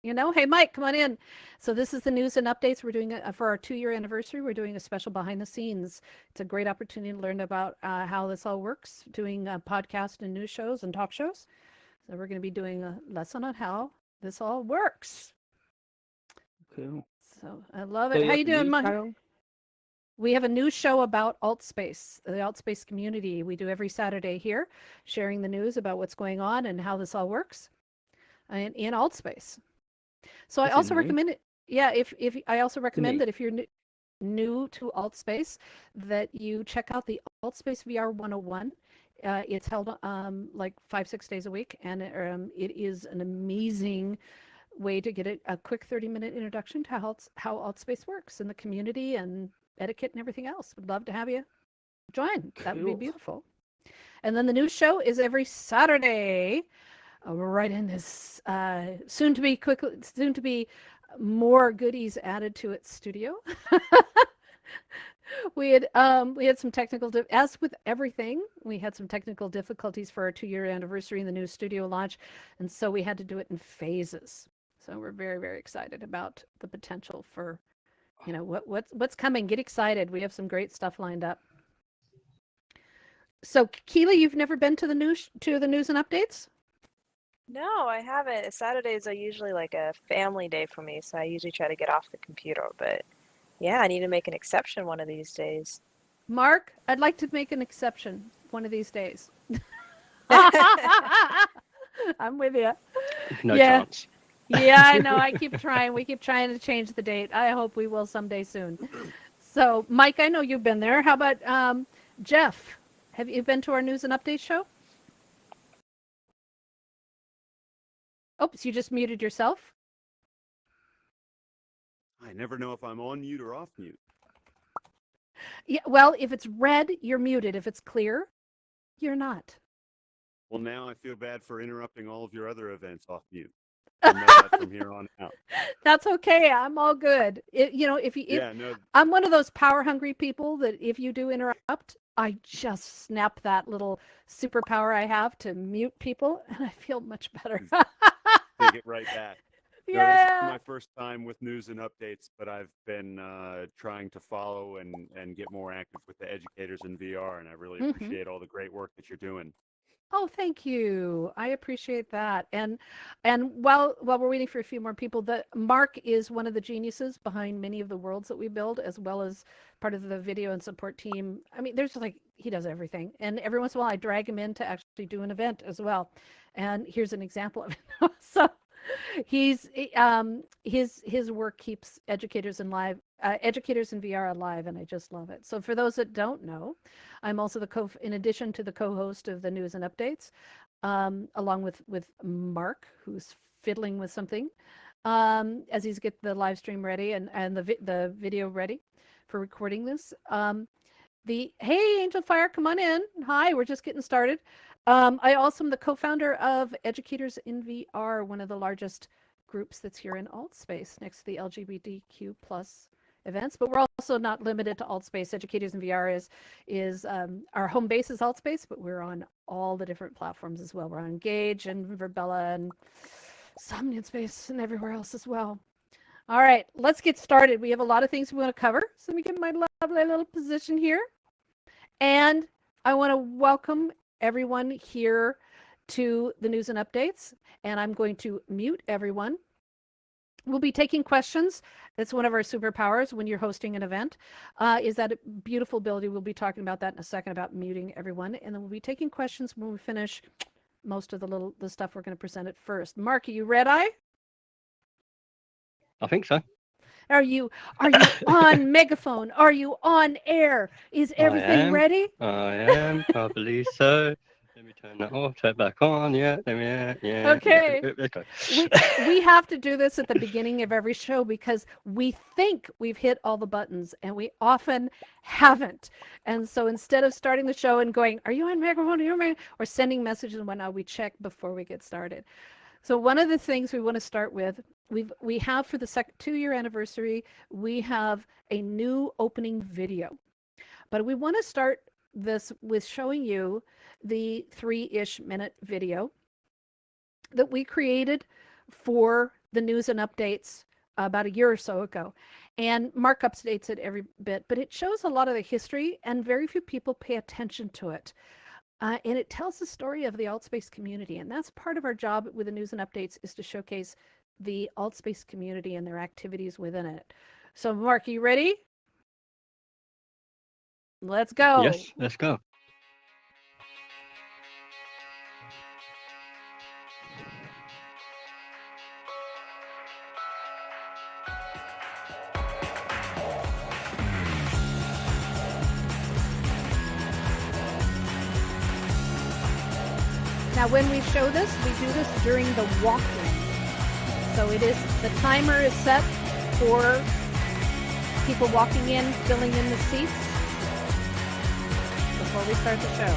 Hey, Mike, come on in. So this is the news and updates. We're doing for our 2-year anniversary. We're doing a special behind the scenes. It's a great opportunity to learn about how this all works, doing podcast and news shows and talk shows. So we're going to be doing a lesson on how this all works. Cool. So I love So it. you How have you a doing, news Mike? channel? We have a news show about AltSpace, the AltSpace community. We do every Saturday here, sharing the news about what's going on and how this all works in AltSpace. So I This is also new. recommend it. Yeah, if I also To recommend me. that if you're new to AltSpace, that you check out the AltSpace VR 101. It's held like 5, 6 days a week, and it is an amazing way to get a quick 30-minute introduction to how AltSpace works in the community and etiquette and everything else. Would love to have you join. That would be Cool. beautiful. And then the news show is every Saturday, right in this soon to be more goodies added to its studio. We had some as with everything, we had some technical difficulties for our 2-year anniversary in the new studio launch, and so we had to do it in phases. So we're very, very excited about the potential for what's coming. Get excited. We have some great stuff lined up. So Keely, you've never been to the news and updates? No, I haven't. Saturdays are usually like a family day for me, so I usually try to get off the computer. But yeah, I need to make an exception one of these days. Mark, I'd like to make an exception one of these days. I'm with you. No Yeah. chance. Yeah, I know. I keep trying. We keep trying to change the date. I hope we will someday soon. So, Mike, I know you've been there. How about Jeff? Have you been to our news and update show? Oops, you just muted yourself. I never know if I'm on mute or off mute. Yeah, well, if it's red, you're muted. If it's clear, you're not. Well, now I feel bad for interrupting all of your other events off mute. I'll know that from here on out. That's okay. I'm all good. If Yeah, no, I'm one of those power hungry people that if you do interrupt, I just snap that little superpower I have to mute people, and I feel much better. take it right back. No, this is Yeah. my first time with news and updates, but I've been trying to follow and get more active with the educators in VR, and I really Hmm. appreciate all the great work that you're doing. Oh, thank you. I appreciate that. And while we're waiting for a few more people, the Mark is one of the geniuses behind many of the worlds that we build, as well as part of the video and support team. I mean, there's like he does everything. And every once in a while I drag him in to actually do an event as well. And here's an example of it. So his work keeps educators in VR alive, and I just love it. So for those that don't know, I'm also in addition to the co-host of the news and updates, along with Mark, who's fiddling with something as he's get the live stream ready and the video ready for recording this. The Hey Angel Fire, come on in. Hi, we're just getting started. I also am the co-founder of Educators in VR, one of the largest groups that's here in AltSpace, next to the LGBTQ plus events. But we're also not limited to AltSpace. Educators in VR is our home base is AltSpace, but we're on all the different platforms as well. We're on Engage and Verbella and Somnium Space and everywhere else as well. All right, let's get started. We have a lot of things we want to cover. So let me get my lovely little position here. And I want to welcome everyone here to the news and updates. And I'm going to mute everyone. We'll be taking questions. That's one of our superpowers when you're hosting an event, is that beautiful ability. We'll be talking about that in a second about muting everyone. And then we'll be taking questions when we finish most of the stuff we're going to present at first. Mark, are you red-eye? I think so. Are you on megaphone? Are you on air? Is everything ready? I am. I believe so. Let me turn that off. Turn it back on. Yeah. Yeah. Okay. Let's go. We have to do this at the beginning of every show because we think we've hit all the buttons and we often haven't. And so instead of starting the show and going, "Are you on microphone? Are you on microphone?" or sending messages and whatnot, we check before we get started. So one of the things we want to start with, we have for the 2-year anniversary, we have a new opening video. But we want to start this with showing you the 3-ish minute video that we created for the news and updates about a year or so ago. And Mark updates it every bit, but it shows a lot of the history, and very few people pay attention to it. And it tells the story of the AltSpace community. And that's part of our job with the news and updates, is to showcase the AltSpace community and their activities within it. So Mark, are you ready? Let's go. Yes, let's go. Now, when we show this, we do this during the walk-in. So the timer is set for people walking in, filling in the seats before we start the show.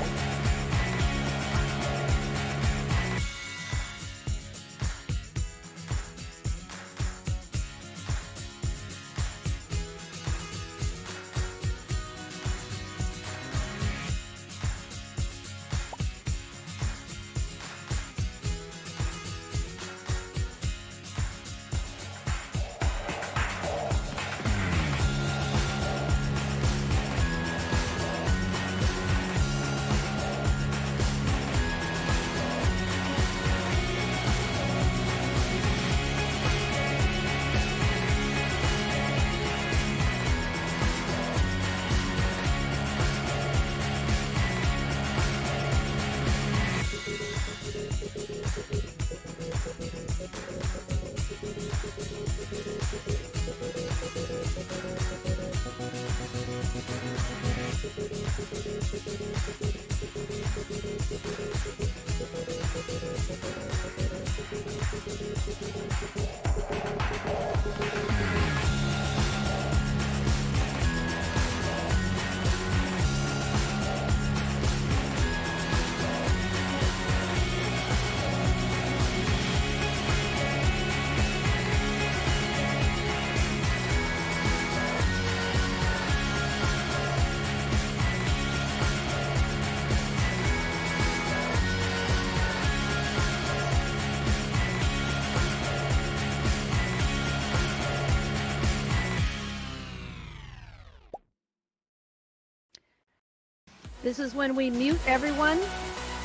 This is when we mute everyone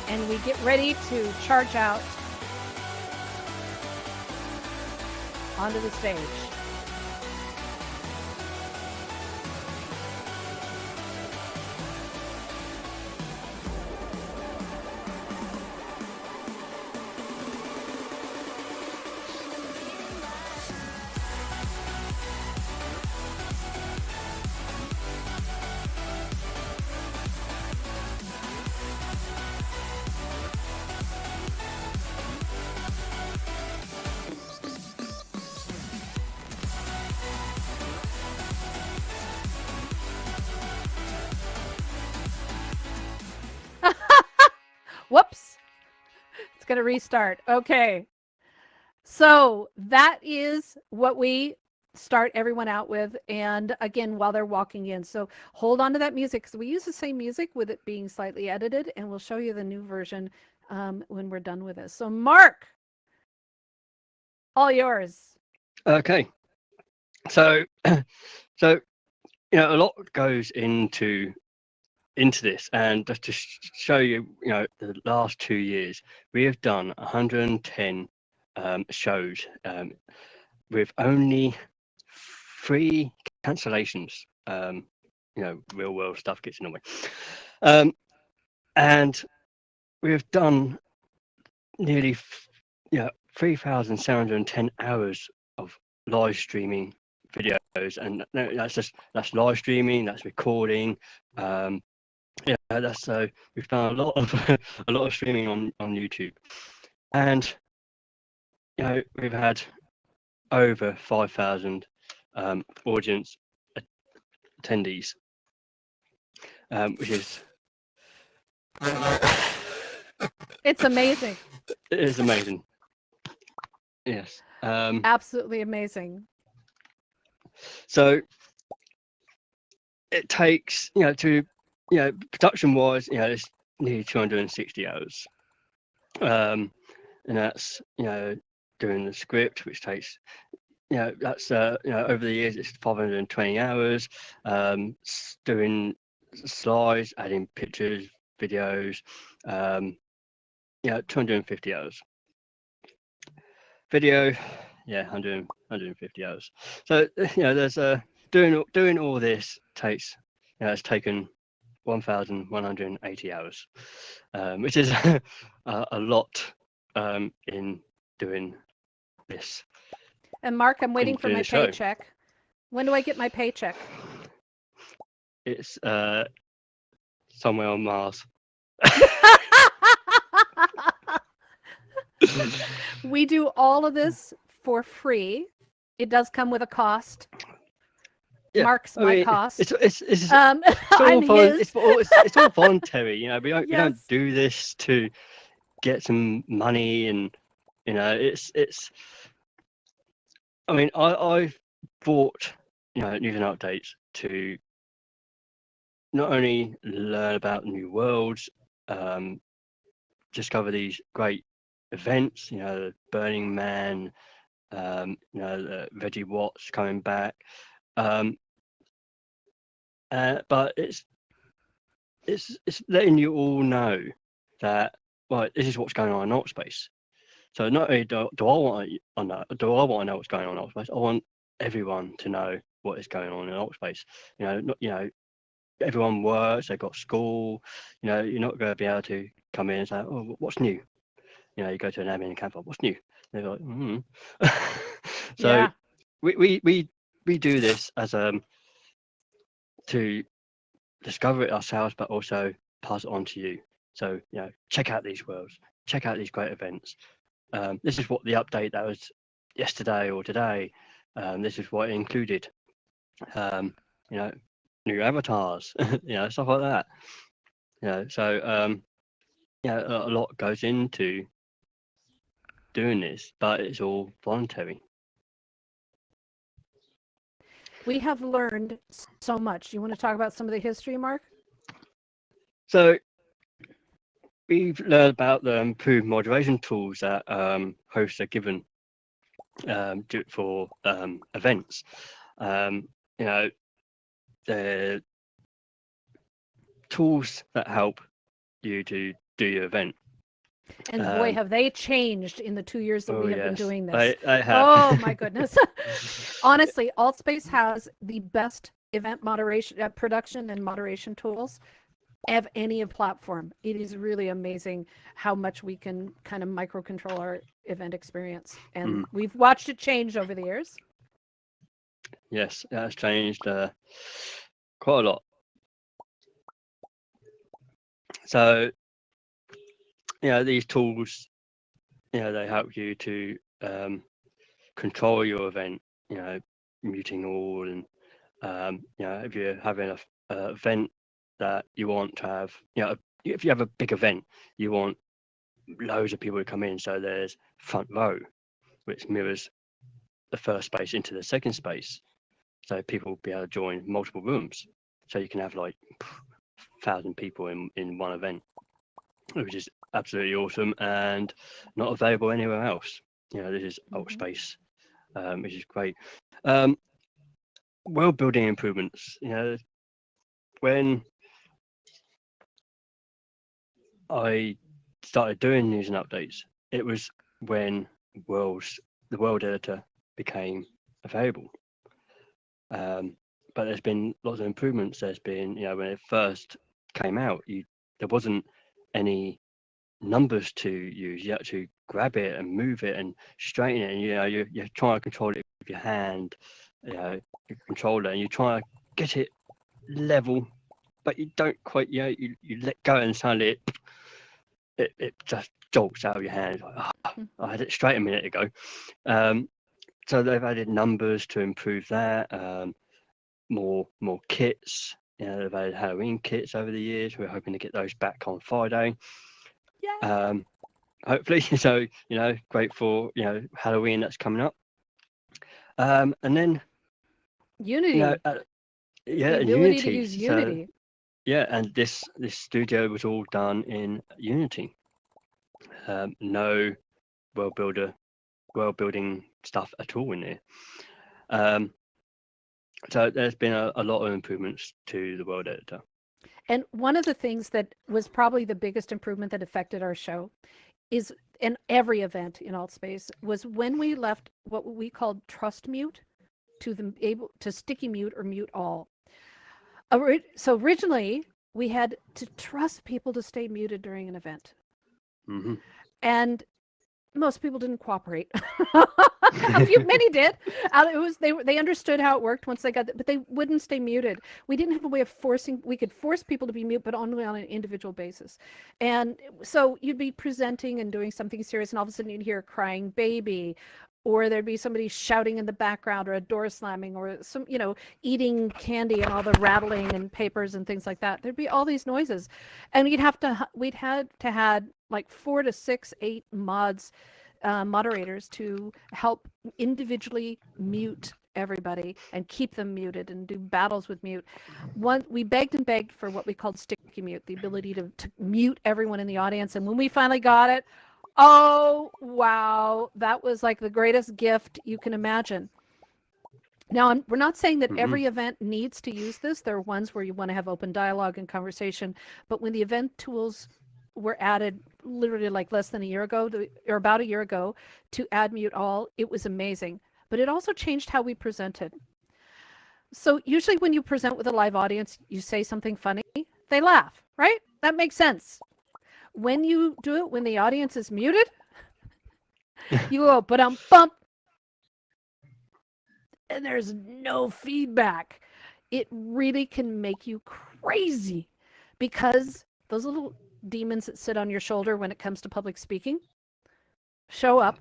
and we get ready to charge out onto the stage. Whoops. It's going to restart. Okay. So that is what we start everyone out with. And again, while they're walking in. So hold on to that music, because we use the same music with it being slightly edited, and we'll show you the new version when we're done with this. So Mark, all yours. Okay. So, so, a lot goes into this, and just to show you, the last 2 years, we have done 110 shows with only 3 cancellations. Real world stuff gets in the way. And we've done nearly 3,710 hours of live streaming videos, and that's live streaming, that's recording. That's so we've done a lot of streaming on YouTube, and we've had over 5,000 audience attendees, which is It's amazing. it is amazing. Yes. Absolutely amazing. So it takes production wise, it's nearly 260 hours, and that's doing the script, which takes, that's over the years it's 520 hours. Doing slides, adding pictures, videos, 250 hours. Video, 150 hours. So there's doing all this takes, it's taken 1,180 hours, which is a lot in doing this. And Mark, I'm waiting for doing my the show. paycheck. When do I get my paycheck? It's somewhere on Mars. We do all of this for free. It does come with a cost. Yeah, Mark's I my mean, cost. It's I'm all his. it's all voluntary. We don't Yes. do this to get some money, and it's. I mean, I've bought news and updates to not only learn about new worlds, discover these great events. The Burning Man, the Reggie Watts coming back. But it's letting you all know that this is what's going on in alt space. So not only do I want to know what's going on in alt space, I want everyone to know what is going on in alt space. Everyone works, they've got school. You're not going to be able to come in and say, "Oh, what's new?" You go to an admin campfire, "What's new?" They're like, So Yeah. we do this as to discover it ourselves, but also pass it on to you. So check out these worlds, check out these great events. This is what the update that was yesterday or today. This is what it included. New avatars, stuff like that. So a lot goes into doing this, but it's all voluntary. We have learned so much. You want to talk about some of the history, Mark? So we've learned about the improved moderation tools that hosts are given for events. The tools that help you to do your event. And boy, have they changed in the 2 years that we have been doing this. I have. Oh my goodness. Honestly, AltSpace has the best event moderation, production and moderation tools of any platform. It is really amazing how much we can kind of micro control our event experience. And we've watched it change over the years. Yes, it has changed quite a lot. So, these tools, they help you to control your event, muting all, and if you're having an event that you want to have, if you have a big event, you want loads of people to come in. So there's front row, which mirrors the first space into the second space. So people will be able to join multiple rooms. So you can have like 1,000 people in one event, which is absolutely awesome and not available anywhere else. This is AltSpace, which is great. World building improvements. When I started doing news and updates, it was when the world editor became available. But there's been lots of improvements. There's been, when it first came out, there wasn't any numbers to use. You had to grab it and move it and straighten it, and you're trying to control it with your hand, your controller, and you try to get it level, but you don't quite. You let go and suddenly it just jolts out of your hand. Like, I had it straight a minute ago. So they've added numbers to improve that. More kits. They've added Halloween kits over the years. We're hoping to get those back on Friday. Yeah. Hopefully. So great for Halloween that's coming up. And then Unity. the ability Unity. to use Unity. So, and this studio was all done in Unity. No World Builder world building stuff at all in there. So there's been a lot of improvements to the world editor. And one of the things that was probably the biggest improvement that affected our show is, in every event in Altspace, was when we left what we called trust mute to sticky mute or mute all. So originally we had to trust people to stay muted during an event, Hmm. and most people didn't cooperate. Many did. They understood how it worked once they got it, but they wouldn't stay muted. We didn't have a way of forcing. We could force people to be mute, but only on an individual basis. And so you'd be presenting and doing something serious, and all of a sudden you'd hear a crying baby, or there'd be somebody shouting in the background, or a door slamming, or some, eating candy and all the rattling and papers and things like that. There'd be all these noises, and we'd had to had like 4 to 6, 8 moderators to help individually mute everybody and keep them muted and do battles with mute. We begged and begged for what we called sticky mute, the ability to mute everyone in the audience. And when we finally got it, oh, wow, that was like the greatest gift you can imagine. Now, we're not saying that every event needs to use this. There are ones where you want to have open dialogue and conversation. But when the event tools were added literally like less than a year ago, or about a year ago, to add mute all, it was amazing. But it also changed how we presented. So usually when you present with a live audience, you say something funny, they laugh, right? That makes sense. When you do it when the audience is muted, you go, but bump, and there's no feedback. It really can make you crazy, because those little demons that sit on your shoulder when it comes to public speaking show up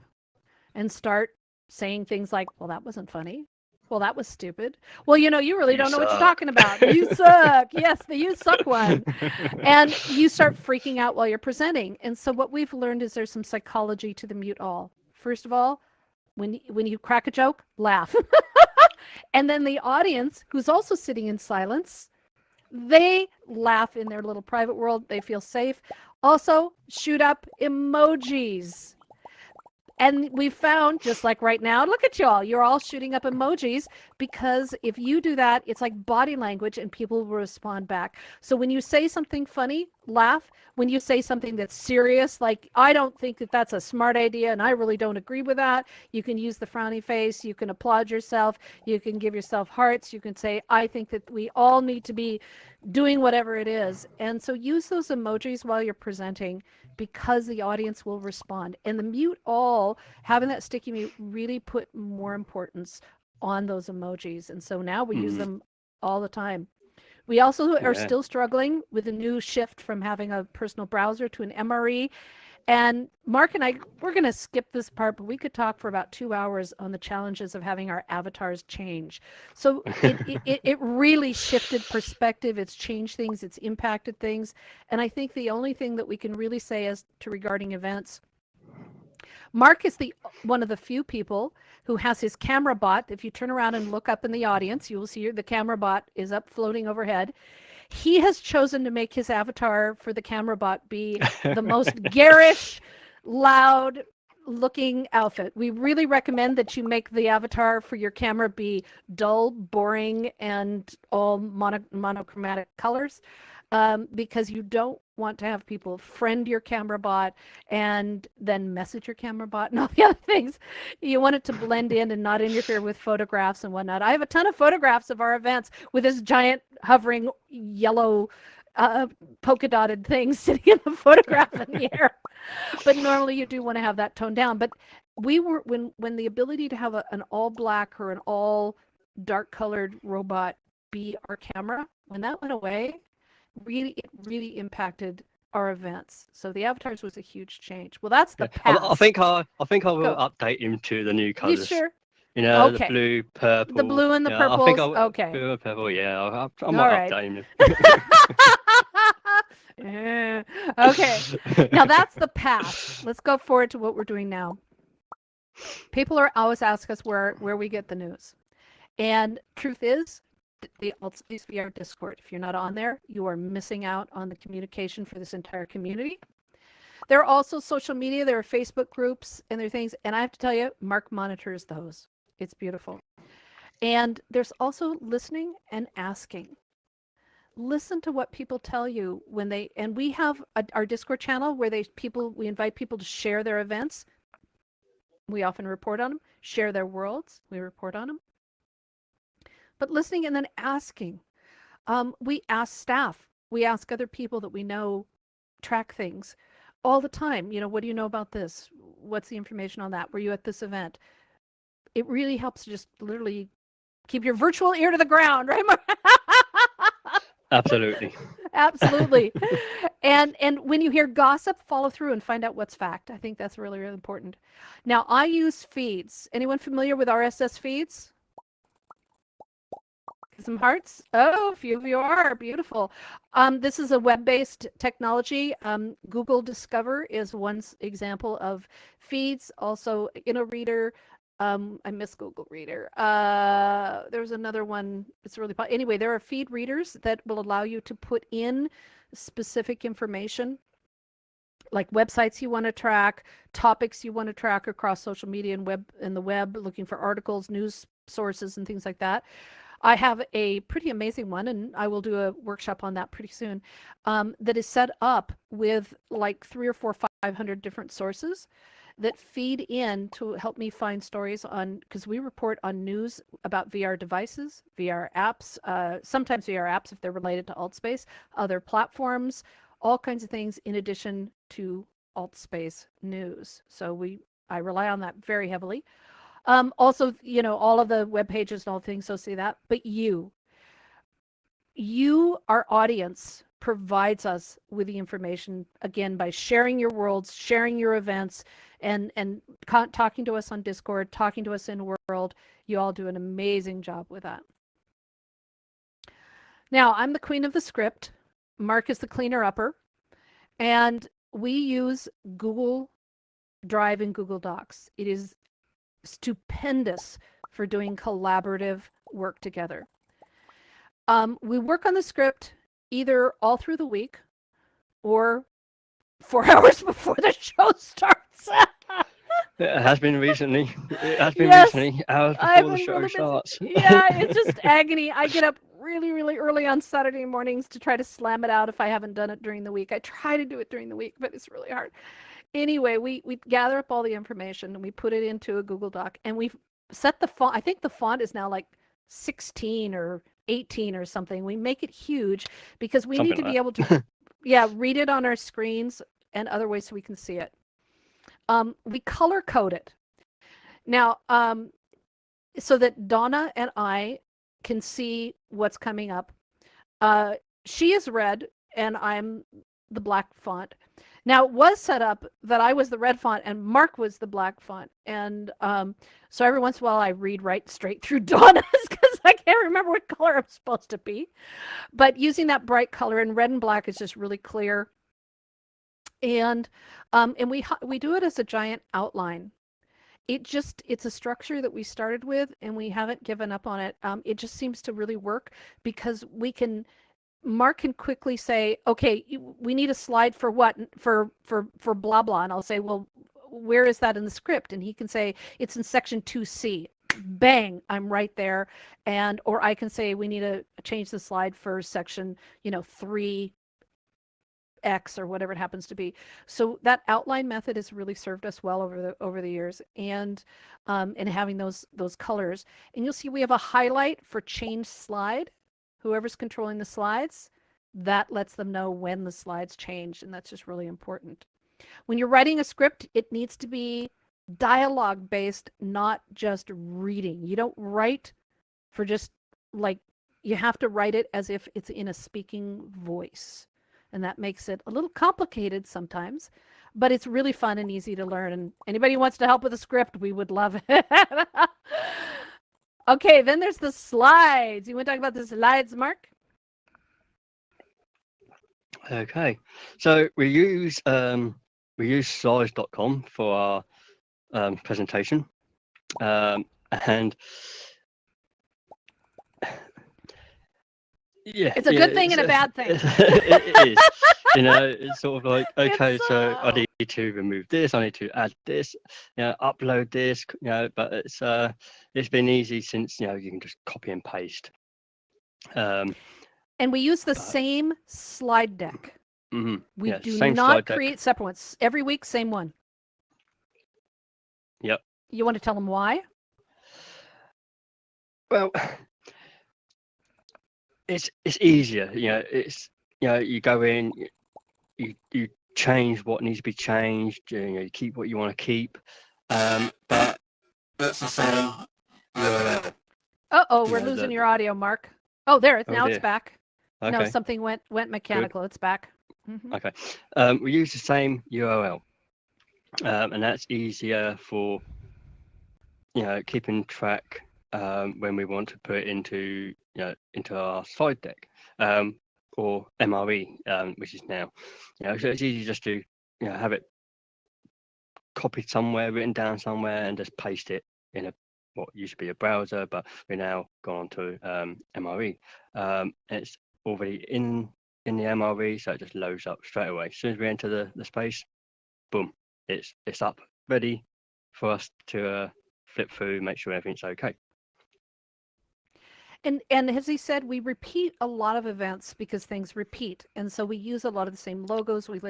and start saying things like, well, that wasn't funny. Well, that was stupid. Well, you really don't know what you're talking about. You suck. Yes, the you suck one. And you start freaking out while you're presenting. And so what we've learned is there's some psychology to the mute all. First of all, when you crack a joke, laugh. And then the audience, who's also sitting in silence, they laugh in their little private world. They feel safe. Also, shoot up emojis. And we found, just like right now, look at y'all, you're all shooting up emojis, because if you do that, it's like body language and people will respond back. So when you say something funny, laugh. When you say something that's serious, like, I don't think that that's a smart idea and I really don't agree with that, you can use the frowny face, you can applaud yourself, you can give yourself hearts, you can say, I think that we all need to be doing whatever it is. And so use those emojis while you're presenting, because the audience will respond. And the mute all, having that sticky mute, really put more importance on those emojis. And so now we use them all the time. We also are still struggling with a new shift from having a personal browser to an MRE. And Mark and I, we're going to skip this part, but we could talk for about 2 hours on the challenges of having our avatars change. So it really shifted perspective. It's changed things. It's impacted things. And I think the only thing that we can really say as to regarding events, Mark is one of the few people who has his camera bot. If you turn around and look up in the audience, you will see the camera bot is up floating overhead. He has chosen to make his avatar for the camera bot be the most garish, loud looking outfit. We really recommend that you make the avatar for your camera be dull, boring, and all monochromatic colors, because you don't want to have people friend your camera bot and then message your camera bot and all the other things. You want it to blend in and not interfere with photographs and whatnot. I have a ton of photographs of our events with this giant hovering yellow polka dotted thing sitting in the photograph in the air. But normally you do want to have that toned down. But we were, when the ability to have an all black or an all dark colored robot be our camera, when that went away, it really impacted our events. So the avatars was a huge change. Well, that's the past. I think I will Go. update him to the new You colours. sure? The blue, purple. The blue and the I purples. think Okay. Blue and purple. Yeah, I All might right. update him. Okay. Now that's the past. Let's go forward to what we're doing now. People are always ask us where we get the news. And truth is, the Altspace VR Discord, if you're not on there, you are missing out on the communication for this entire community. There are also social media. There are Facebook groups and there are things. And I have to tell you, Mark monitors those. It's beautiful. And there's also listening and asking. Listen to what people tell you when they, and we have our Discord channel where we invite people to share their events. We often report on them, share their worlds. We report on them. But listening and then asking. We ask staff. We ask other people that we know track things all the time. What do you know about this? What's the information on that? Were you at this event? It really helps to just literally keep your virtual ear to the ground, right, Mark? Absolutely. Absolutely. And when you hear gossip, follow through and find out what's fact. I think that's really, really important. Now, I use feeds. Anyone familiar with RSS feeds? Some hearts. Oh, a few of you are. Beautiful. This is a web-based technology. Google Discover is one example of feeds. Also, InnoReader. I miss Google Reader. There's another one. It's really anyway. There are feed readers that will allow you to put in specific information, like websites you want to track, topics you want to track across social media and the web, looking for articles, news sources, and things like that. I have a pretty amazing one, and I will do a workshop on that pretty soon, that is set up with like 300 or 400, 500 different sources that feed in to help me find stories on, because we report on news about VR devices, VR apps, sometimes VR apps if they're related to AltSpace, other platforms, all kinds of things in addition to AltSpace news. So I rely on that very heavily. Also, all of the web pages and all things, so see that. But our audience, provides us with the information, again, by sharing your worlds, sharing your events, and talking to us on Discord, talking to us in World. You all do an amazing job with that. Now, I'm the queen of the script. Mark is the cleaner-upper. And we use Google Drive and Google Docs. It is stupendous for doing collaborative work together. We work on the script either all through the week or 4 hours before the show starts. It has been recently. It has been Yes, recently. Hours I've before the been show really busy. starts. Yeah, it's just agony. I get up really, really early on Saturday mornings to try to slam it out if I haven't done it during the week. I try to do it during the week, but it's really hard. Anyway, we gather up all the information and we put it into a Google Doc, and we set the font. I think the font is now like 16 or 18 or something. We make it huge because we need to be able to read it on our screens and other ways so we can see it. We color code it now, so that Donna and I can see what's coming up. She is red and I'm the black font. Now, it was set up that I was the red font and Mark was the black font. And so every once in a while I read right straight through Donna's because I can't remember what color I'm supposed to be. But using that bright color, and red and black is just really clear. And we do it as a giant outline. It's a structure that we started with and we haven't given up on it. It just seems to really work because Mark can quickly say, okay, we need a slide for what? For blah, blah. And I'll say, well, where is that in the script? And he can say, it's in section 2C. Bang, I'm right there. Or I can say, we need to change the slide for section, 3X or whatever it happens to be. So that outline method has really served us well over the years, and having those colors. And you'll see we have a highlight for change slide. Whoever's controlling the slides, that lets them know when the slides change, and that's just really important. When you're writing a script, it needs to be dialogue based, not just reading. You don't write for just you have to write it as if it's in a speaking voice. And that makes it a little complicated sometimes, but it's really fun and easy to learn. And anybody who wants to help with a script, we would love it. Okay, then there's the slides. You want to talk about the slides, Mark? Okay, so we use slides.com for our presentation, and yeah, it's a good thing and a bad thing. It is. It's sort of like, It's okay, so I so- need to remove this, I need to add this, upload this, but it's been easy since, you can just copy and paste. And we use the But- same slide deck. mhm, We yeah, do same not slide deck. create separate ones. Every week, same one. Yep. You want to tell them why? Well, it's easier, you go in, you change what needs to be changed, you keep what you want to keep, but it's the same URL. Uh-oh, we're Yeah, losing the- your audio, Mark. Oh, there. Oh, Now it's dear. back. Okay. No, something went mechanical. It's back. Mhm. Okay. We use the same URL, and that's easier for keeping track when we want to put it into into our slide deck or MRE, which is now. So it's easy just to have it copied somewhere, written down somewhere, and just paste it in what used to be a browser, but we're now gone on to MRE. It's already in the MRE, so it just loads up straight away. As soon as we enter the space, boom, it's up, ready for us to flip through, make sure everything's okay. And as he said, we repeat a lot of events because things repeat, and so we use a lot of the same logos. We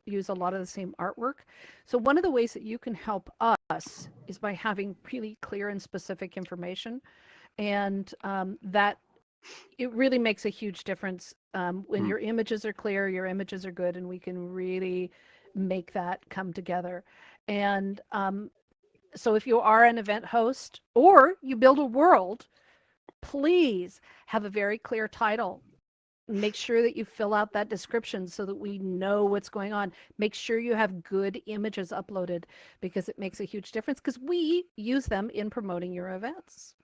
use a lot of the same artwork. So one of the ways that you can help us is by having really clear and specific information, and that it really makes a huge difference when your images are clear, your images are good, and we can really make that come together. And so if you are an event host or you build a world, please have a very clear title. Make sure that you fill out that description so that we know what's going on. Make sure you have good images uploaded because it makes a huge difference because we use them in promoting your events.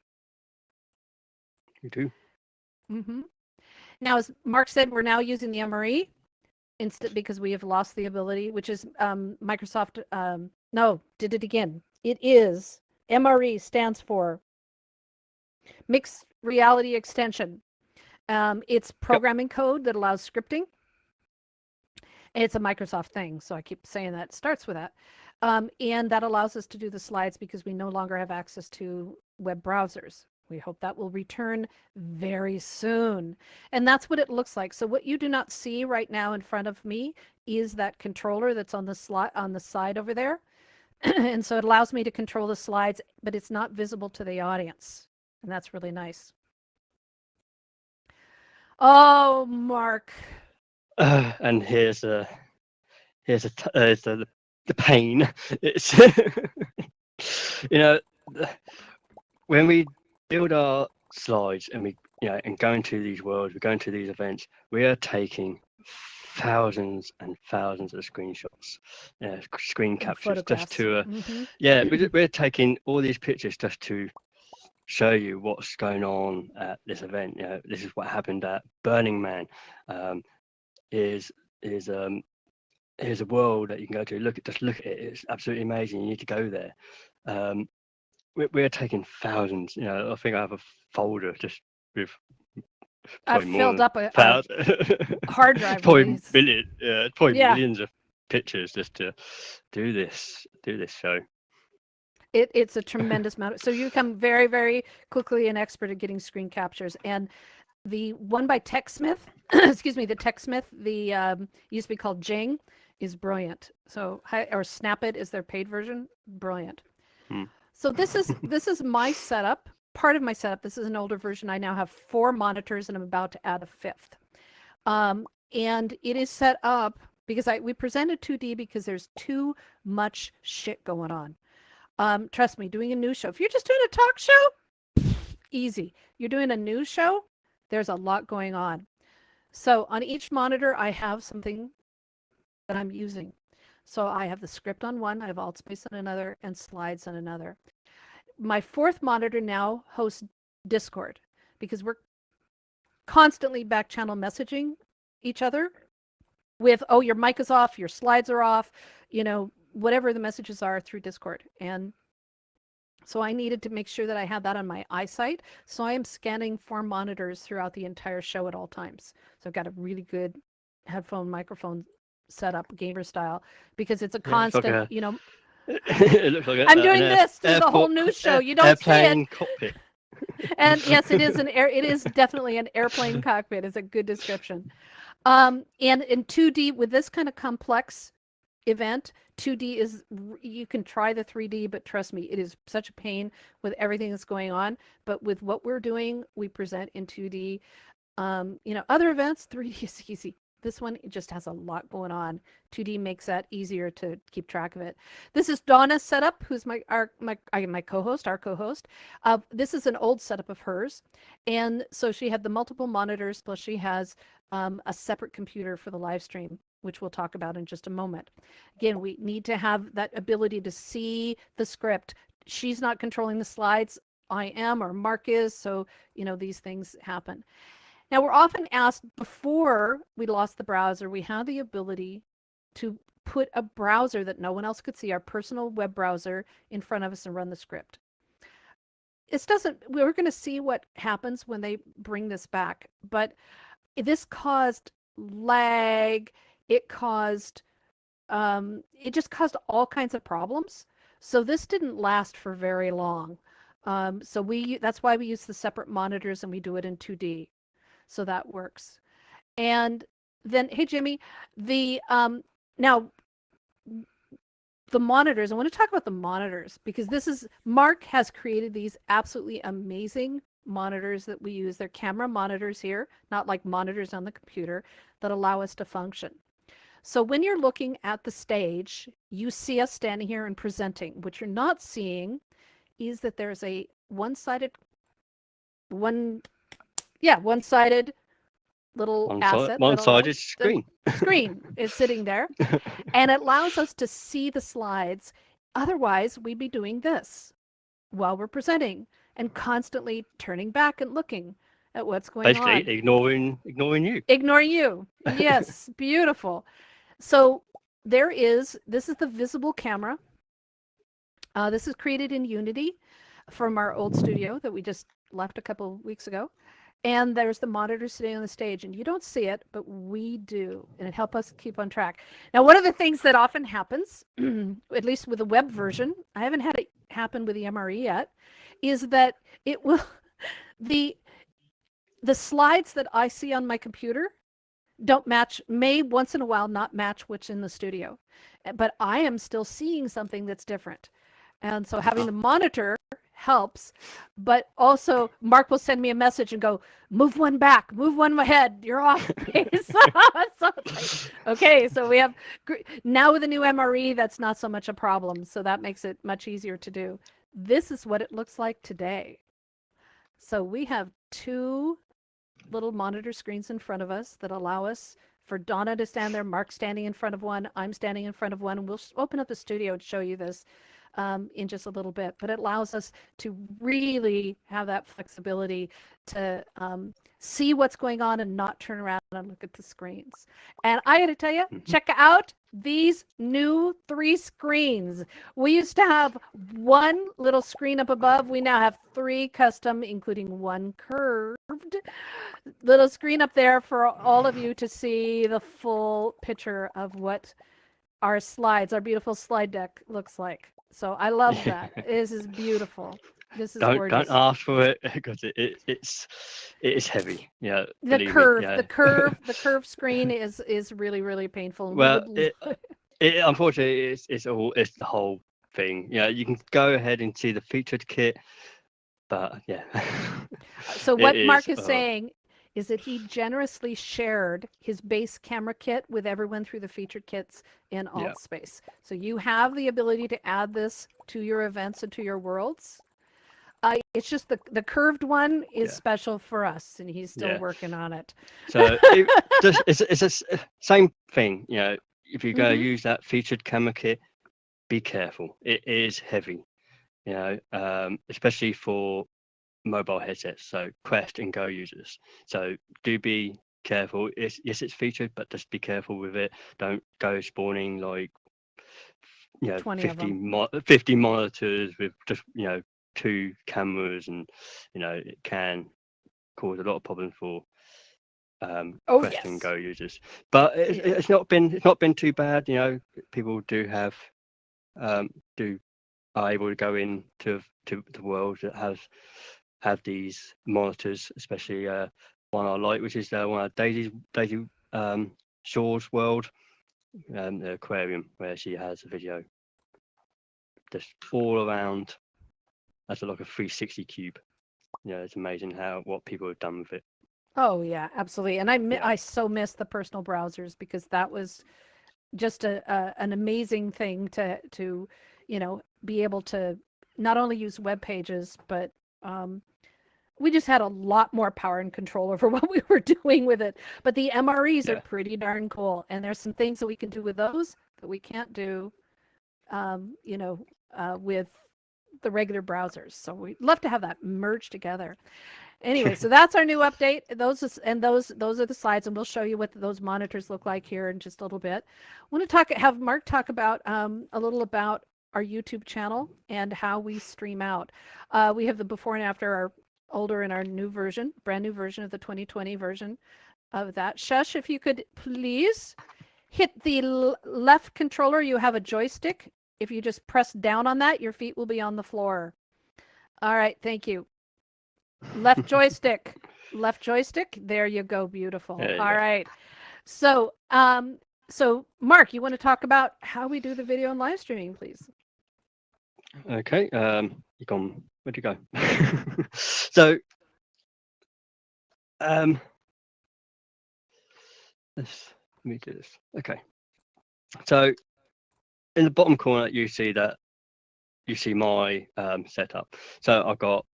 We do. Mm-hmm. Now, as Mark said, we're now using the MRE instead because we have lost the ability, which is Microsoft. No, did it again. It is MRE stands for Mixed Reality Extension. It's programming code that allows scripting. It's a Microsoft thing, so I keep saying that. It starts with that. And that allows us to do the slides because we no longer have access to web browsers. We hope that will return very soon. And that's what it looks like. So what you do not see right now in front of me is that controller that's on the side over there. And so it allows me to control the slides, but it's not visible to the audience. And that's really nice. Oh, Mark. And here's the pain. It's when we build our slides and we and go into these worlds, we go into these events, we are taking thousands and thousands of screenshots, screen captures, just to we're taking all these pictures just to show you what's going on at this event. This is what happened at Burning Man. Here's a world that you can go to. Just look at it. It's absolutely amazing. You need to go there. We're taking thousands. I think I have a folder just with. I've filled up a hard drive. Probably millions of pictures just to do this show. It's a tremendous amount. So you become very, very quickly an expert at getting screen captures. And the one by TechSmith, excuse me, the TechSmith, used to be called Jing, is brilliant. So or Snapit is their paid version. Brilliant. So this is my setup. Part of my setup. This is an older version. I now have 4 monitors, and I'm about to add a 5th. And it is set up because we presented 2D because there's too much shit going on. Trust me, doing a news show. If you're just doing a talk show, easy. You're doing a news show, there's a lot going on. So on each monitor, I have something that I'm using. So I have the script on one, I have Altspace on another, and slides on another. My 4th monitor now hosts Discord because we're constantly back channel messaging each other with, oh, your mic is off, your slides are off, whatever the messages are through Discord. And so I needed to make sure that I had that on my eyesight. So I am scanning 4 monitors throughout the entire show at all times. So I've got a really good headphone microphone setup, gamer style, because it's a Yeah, it's like constant. a. You know, It looks like I'm an doing this through the whole news show. You don't see it. airplane cockpit. And yes, it is an air. It is definitely an airplane cockpit. Is a good description. And in 2D with this kind of complex event, 2D is you can try the 3D, but trust me, it is such a pain with everything that's going on. But with what we're doing, we present in 2D. You know, other events, 3D is easy. This one, it just has a lot going on. 2D makes that easier to keep track of it. This is Donna's setup, who's my co-host, our co-host. This is an old setup of hers. And so she had the multiple monitors, plus she has a separate computer for the live stream, which we'll talk about in just a moment. Again, we need to have that ability to see the script. She's not controlling the slides. I am, or Mark is. So, you know, these things happen. Now, we're often asked, before we lost the browser, we had the ability to put a browser that no one else could see, our personal web browser, in front of us and run the script. We're going to see what happens when they bring this back, but this caused lag. It just caused all kinds of problems. So this didn't last for very long. So that's why we use the separate monitors and we do it in 2D. So that works. And then, hey, Jimmy, now the monitors, I want to talk about the monitors because Mark has created these absolutely amazing monitors that we use. They're camera monitors here, not like monitors on the computer, that allow us to function. So when you're looking at the stage, you see us standing here and presenting. What you're not seeing is that there's a one-sided little asset. One-sided screen. Screen is sitting there, and it allows us to see the slides. Otherwise, we'd be doing this while we're presenting and constantly turning back and looking at what's going on. Basically, ignoring you. Ignoring you. Yes, beautiful. So this is the visible camera. This is created in Unity from our old studio that we just left a couple of weeks ago. And there's the monitor sitting on the stage, and you don't see it, but we do, and it helps us keep on track. Now, one of the things that often happens, at least with the web version, I haven't had it happen with the MRE yet, is that it will, the slides that I see on my computer may once in a while not match what's in the studio, but I am still seeing something that's different. And so having the monitor helps, but also Mark will send me a message and go, move one back, move one ahead, you're off base. So it's like, okay, so we have, now with the new MRE, that's not so much a problem. So that makes it much easier to do. This is what it looks like today. So we have two little monitor screens in front of us that allow us for Donna to stand there, Mark standing in front of one, I'm standing in front of one, and we'll open up the studio and show you this in just a little bit, but it allows us to really have that flexibility to see what's going on and not turn around and look at the screens. And I got to tell you, check out these new 3 screens. We used to have one little screen up above. We now have 3 custom, including one curved little screen up there for all of you to see the full picture of what our slides, our beautiful slide deck looks like. So I love that. This is beautiful. This is gorgeous. Don't ask for it because it is heavy. Yeah. The curved screen is really, really painful. Well, unfortunately it's the whole thing. Yeah, you can go ahead and see the featured kit, but yeah. So what Mark is saying is that he generously shared his base camera kit with everyone through the featured kits in AltSpace. So you have the ability to add this to your events and to your worlds. It's just the curved one is special for us, and he's still working on it. So it's a same thing. You know, if you go use that featured camera kit, be careful. It is heavy. You know, especially for mobile headsets, so Quest and Go users. So do be careful. Yes, it's featured, but just be careful with it. Don't go spawning like 50 monitors with just 2 cameras, and it can cause a lot of problems for Oh, Quest and yes. Go users. But Yeah. it's not been too bad. You know, people do have are able to go into the world that have these monitors, especially one I like, which is one of Daisy Shaw's world, the aquarium, where she has a video just all around as like a 360 cube. You know, it's amazing what people have done with it. Oh yeah, absolutely. And Yeah. I so miss the personal browsers because that was just an amazing thing to be able to not only use web pages, but we just had a lot more power and control over what we were doing with it. But the MREs are Yeah. pretty darn cool, and there's some things that we can do with those that we can't do, with the regular browsers. So we'd love to have that merged together. Anyway, so that's our new update. Those are the slides, and we'll show you what those monitors look like here in just a little bit. I want to have Mark talk about a little about our YouTube channel and how we stream out. We have the before and after, our older and our new version, brand new version of the 2020 version of that. Shush, if you could please hit the left controller. You have a joystick. If you just press down on that, your feet will be on the floor. All right, thank you. Left joystick. Left joystick. There you go. Beautiful. There you All go. right. So, Mark, you want to talk about how we do the video and live streaming, please? Okay. You gone? Where'd you go? So, let me do this. Okay. So, in the bottom corner, you see my setup. So I've got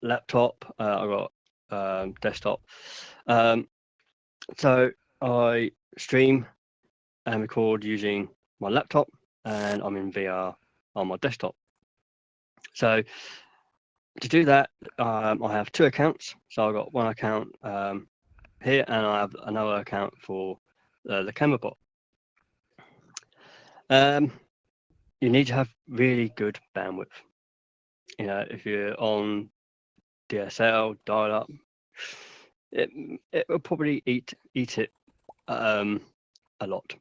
laptop. I've got desktop. So I stream and record using my laptop, and I'm in VR on my desktop. So to do that, I have two accounts. So I've got one account here, and I have another account for the camera bot. You need to have really good bandwidth. You know, if you're on DSL, dial-up, it will probably eat it a lot.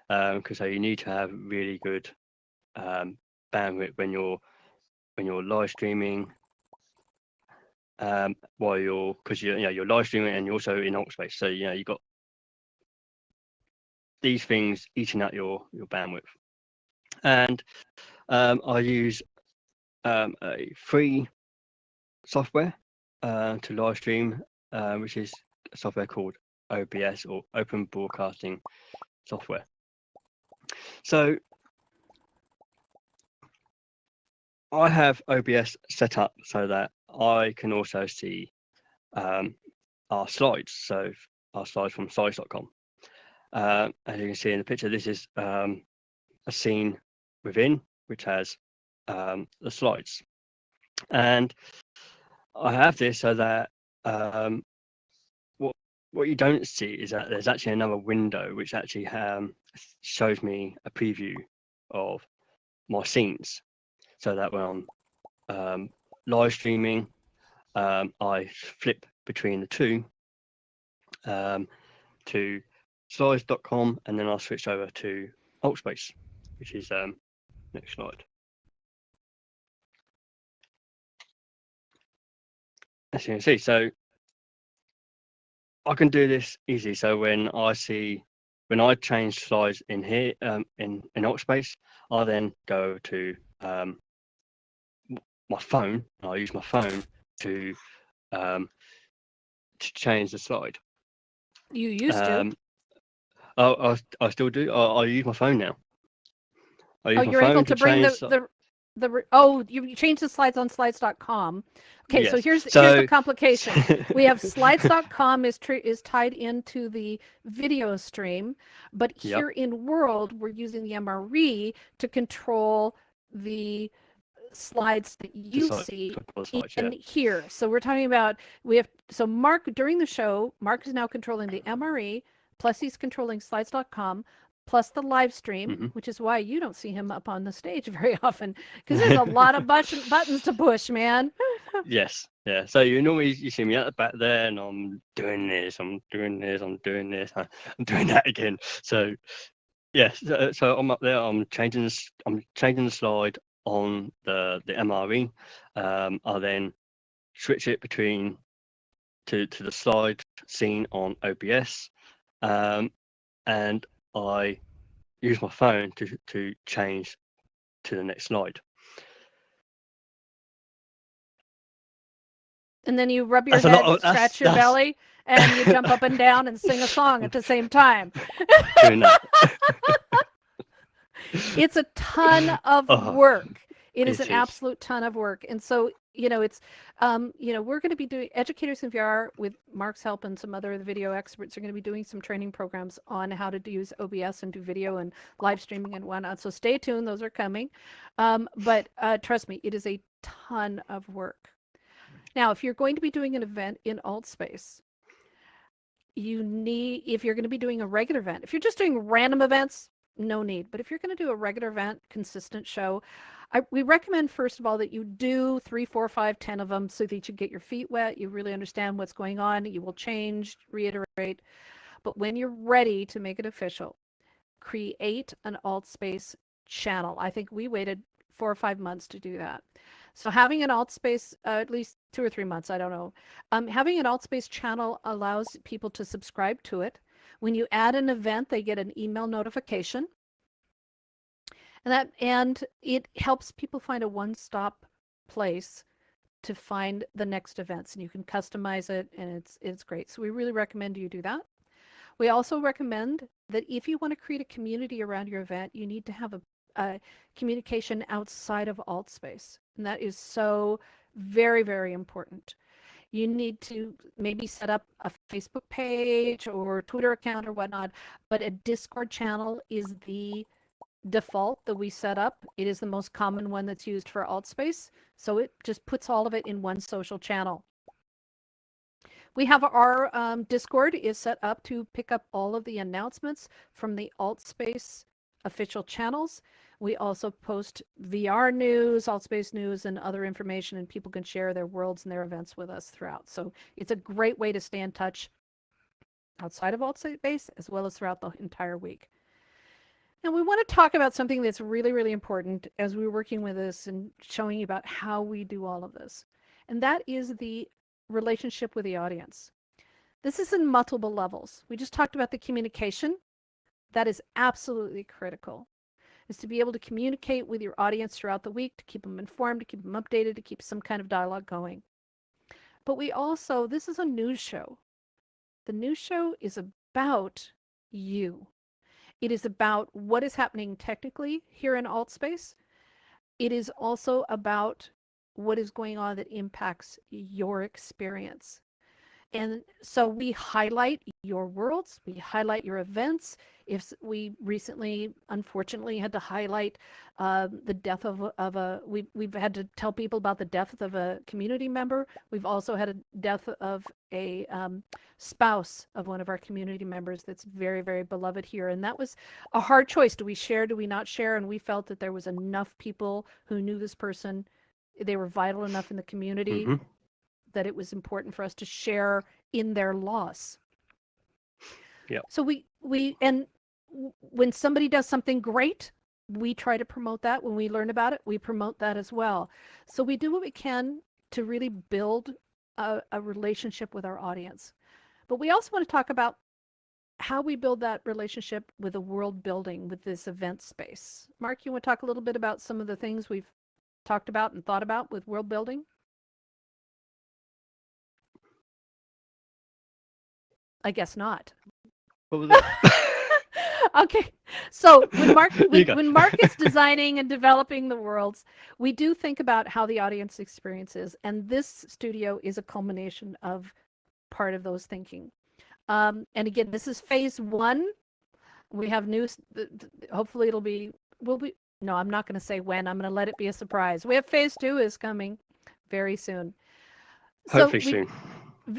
Because so you need to have really good bandwidth when you're live streaming, while you're live streaming and you're also in Ultspace. So you've got these things eating at your bandwidth. And I use a free software to live stream, which is a software called OBS, or Open Broadcasting Software. So I have OBS set up so that I can also see our slides. So our slides from slides.com. As you can see in the picture, this is a scene within, which has the slides. And I have this so that what you don't see is that there's actually another window which actually shows me a preview of my scenes, so that when I'm live streaming, I flip between the two to slides.com, and then I'll switch over to Ultspace, which is next slide. As you can see, so I can do this easy. So when I change slides in here, in Ultspace, I then go to my phone. I use my phone to change the slide. You used to. I still do. I use my phone now. I use my you're able phone to bring change you changed the slides on slides.com. Okay, so Yes. here's the complication. We have slides.com is tied into the video stream, but here in World, we're using the MRE to control the slides that you see in here. So we're talking about, Mark, during the show, Mark is now controlling the MRE, plus he's controlling slides.com, plus the live stream, Mhm. which is why you don't see him up on the stage very often, because there's a lot of buttons to push, man. Yes, yeah. So you see me at the back there, and I'm doing this, I'm doing this, I'm doing this, I'm doing that again. So yes, so I'm up there. I'm changing the slide on the MRE. I then switch it between to the slide scene on OBS, and I use my phone to change to the next slide. And then you rub your That's a head, lot of- that's- scratch your that's- belly, and you jump up and down and sing a song at the same time. Doing that. It's a ton of Oh, work. It is it an is. absolute ton of work. And so, it's, we're going to be doing Educators in VR with Mark's help, and some other video experts are going to be doing some training programs on how to use OBS and do video and live streaming and whatnot. So stay tuned. Those are coming. But trust me, it is a ton of work. Now, if you're going to be doing an event in AltSpace, if you're going to be doing a regular event, if you're just doing random events, no need. But if you're going to do a regular event, consistent show, we recommend, first of all, that you do 3, 4, 5, 10 of them so that you get your feet wet, you really understand what's going on, you will change, reiterate. But when you're ready to make it official, create an AltSpace channel. I think we waited 4 or 5 months to do that. So having an AltSpace, at least 2 or 3 months, I don't know. Having an AltSpace channel allows people to subscribe to it. When you add an event, they get an email notification. And it helps people find a one-stop place to find the next events, and you can customize it, and it's great. So we really recommend you do that. We also recommend that if you want to create a community around your event, you need to have a communication outside of AltSpace. And that is so very, very important. You need to maybe set up a Facebook page or Twitter account or whatnot, but a Discord channel is the default that we set up. It is the most common one that's used for AltSpace. So it just puts all of it in one social channel. We have our Discord is set up to pick up all of the announcements from the AltSpace official channels. We also post VR news, AltSpace news, and other information, and people can share their worlds and their events with us throughout. So it's a great way to stay in touch outside of AltSpace as well as throughout the entire week. Now we want to talk about something that's really, really important as we're working with this and showing you about how we do all of this. And that is the relationship with the audience. This is in multiple levels. We just talked about the communication. That is absolutely critical, is to be able to communicate with your audience throughout the week, to keep them informed, to keep them updated, to keep some kind of dialogue going. But we also, this is a news show. The news show is about you. It is about what is happening technically here in AltSpace. It is also about what is going on that impacts your experience. And so we highlight your worlds, we highlight your events. If we recently, unfortunately, had to highlight the death we've had to tell people about the death of a community member. We've also had a death of a spouse of one of our community members that's very, very beloved here. And that was a hard choice. Do we share, do we not share? And we felt that there was enough people who knew this person. They were vital enough in the community that it was important for us to share in their loss. Yeah. So when somebody does something great, we try to promote that. When we learn about it, we promote that as well. So we do what we can to really build a relationship with our audience. But we also want to talk about how we build that relationship with the world building with this event space. Mark, you want to talk a little bit about some of the things we've talked about and thought about with world building? I guess not. What was it? Okay, so when You go. when Mark is designing and developing the worlds, we do think about how the audience experiences, and this studio is a culmination of part of those thinking. And again, this is phase 1. We have news. Hopefully, no, I'm not going to say when. I'm going to let it be a surprise. We have phase 2 is coming very soon. Hopefully soon.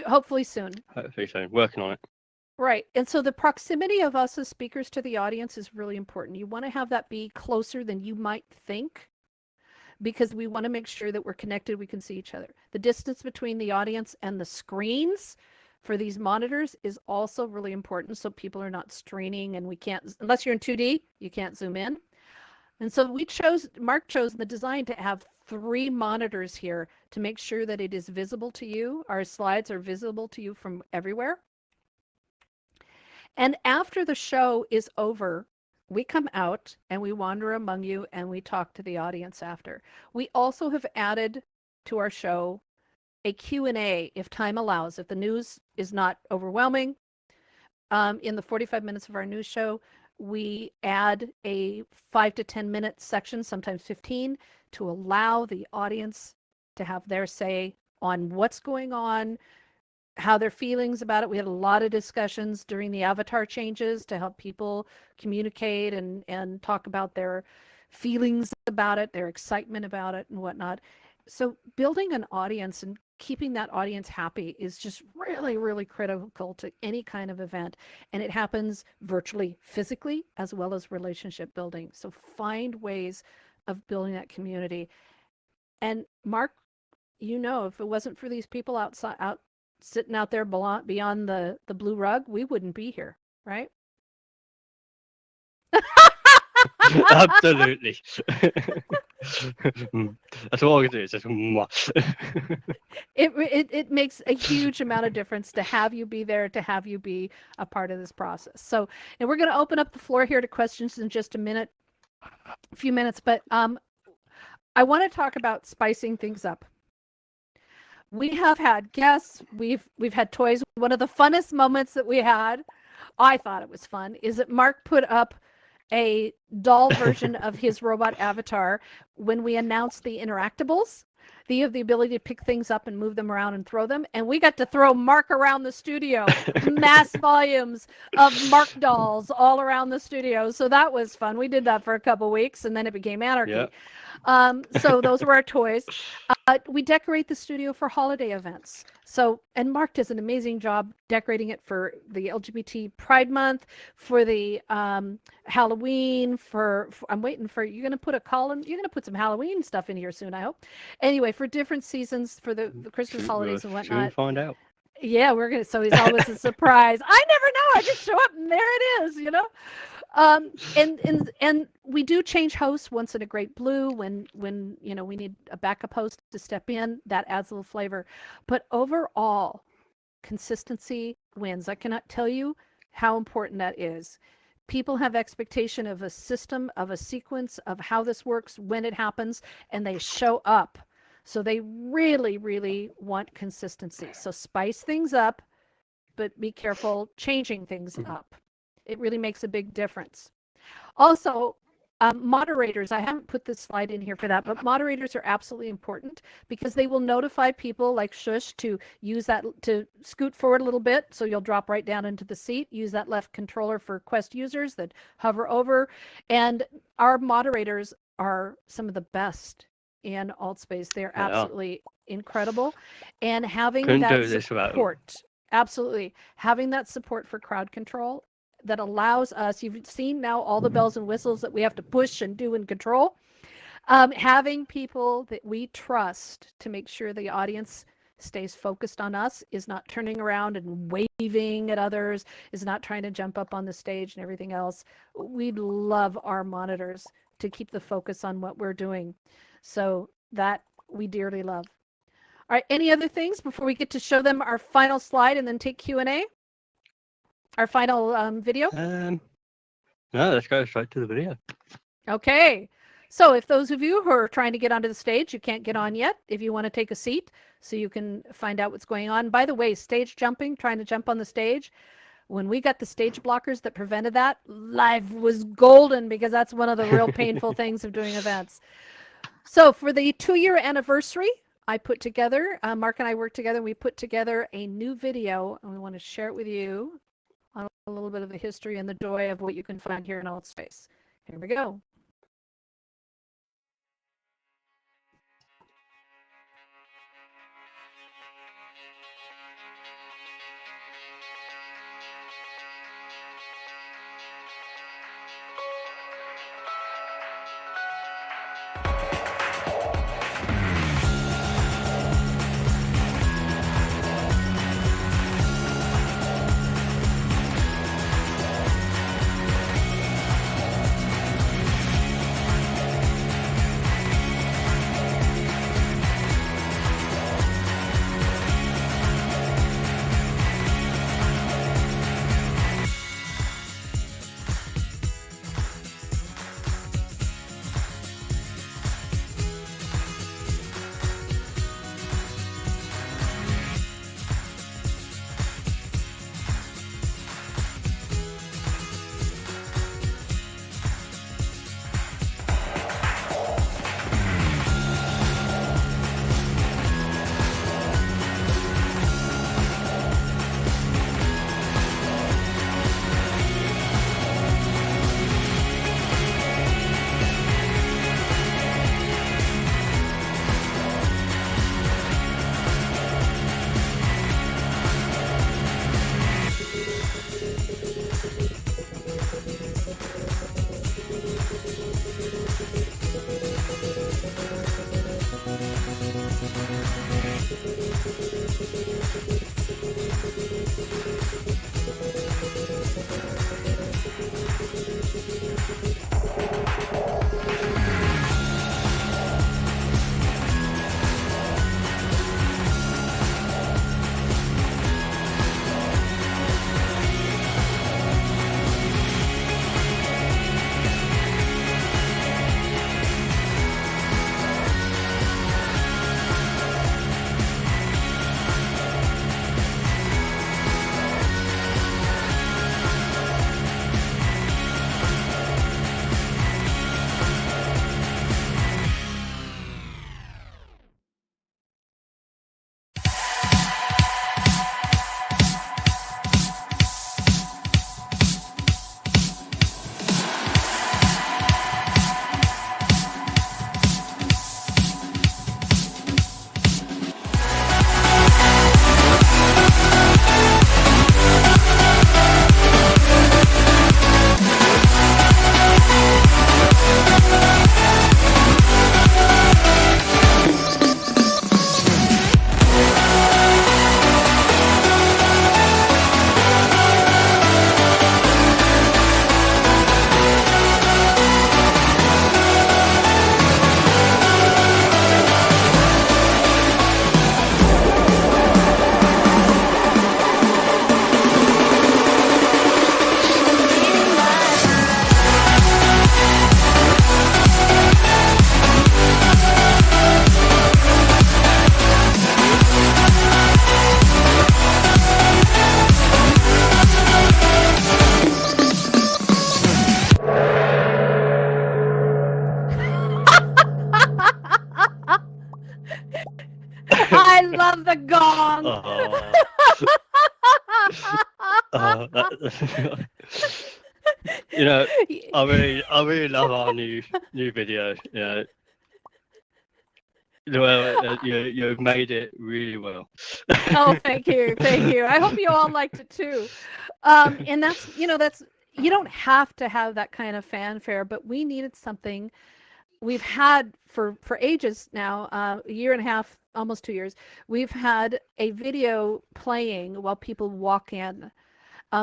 Hopefully soon. Hopefully soon. Working on it. Right. And so the proximity of us as speakers to the audience is really important. You want to have that be closer than you might think because we want to make sure that we're connected, we can see each other. The distance between the audience and the screens for these monitors is also really important so people are not straining and we can't, unless you're in 2D, you can't zoom in. And so Mark chose in the design to have 3 monitors here to make sure that it is visible to you. Our slides are visible to you from everywhere. And after the show is over, we come out and we wander among you and we talk to the audience after. We also have added to our show a Q&A if time allows. If the news is not overwhelming, in the 45 minutes of our news show, we add a 5 to 10 minute section, sometimes 15, to allow the audience to have their say on what's going on, how their feelings about it. We had a lot of discussions during the avatar changes to help people communicate and talk about their feelings about it, their excitement about it and whatnot. So building an audience and keeping that audience happy is just really, really critical to any kind of event. And it happens virtually, physically, as well as relationship building. So find ways of building that community. And Mark, if it wasn't for these people sitting out there beyond the blue rug, we wouldn't be here, right? Absolutely. That's all I can do is just It makes a huge amount of difference to have you be there, to have you be a part of this process. So, and we're going to open up the floor here to questions in just a few minutes, but I want to talk about spicing things up. We have had guests, we've had toys. One of the funnest moments that we had, I thought it was fun, is that Mark put up a doll version of his robot avatar when we announced the Interactables. You have the ability to pick things up and move them around and throw them. And we got to throw Mark around the studio, mass volumes of Mark dolls all around the studio. So that was fun. We did that for a couple weeks and then it became anarchy. Yeah. So those were our toys. We decorate the studio for holiday events. And Mark does an amazing job decorating it for the LGBT Pride Month, for the Halloween, I'm waiting for, you're going to put some Halloween stuff in here soon, I hope. Anyway, for different seasons, for the Christmas holidays and whatnot. Soon find out. Yeah, so he's always a surprise. I never know. I just show up and there it is, And we do change hosts once in a great blue when we need a backup host to step in. That adds a little flavor. But overall, consistency wins. I cannot tell you how important that is. People have expectation of a system, of a sequence, of how this works, when it happens, and they show up. So they really, really want consistency. So spice things up, but be careful changing things up. It really makes a big difference. Also, moderators, I haven't put this slide in here for that, but moderators are absolutely important because they will notify people like Shush to use that, to scoot forward a little bit so you'll drop right down into the seat. Use that left controller for Quest users that hover over. And our moderators are some of the best in AltSpace. They're absolutely incredible. And having that support, absolutely, having that support for crowd control that allows us, you've seen now all the bells and whistles that we have to push and do and control. Having people that we trust to make sure the audience stays focused on us, is not turning around and waving at others, is not trying to jump up on the stage and everything else. We love our monitors to keep the focus on what we're doing. So that we dearly love. All right, any other things before we get to show them our final slide and then take Q&A? Our final video? No, let's go straight to the video. Okay. So if those of you who are trying to get onto the stage, you can't get on yet, if you want to take a seat so you can find out what's going on. By the way, stage jumping, trying to jump on the stage, when we got the stage blockers that prevented that, life was golden because that's one of the real painful things of doing events. So for the 2-year anniversary, I put together, Mark and I worked together, and we put together a new video, and we want to share it with you on a little bit of the history and the joy of what you can find here in AltSpace. Here we go. I love the gong. You know, I really love our new video. You know, well, you've made it really well. Oh, thank you. I hope you all liked it too. And that's you don't have to have that kind of fanfare, but we needed something. We've had for ages now, a year and a half, almost 2 years. We've had a video playing while people walk in.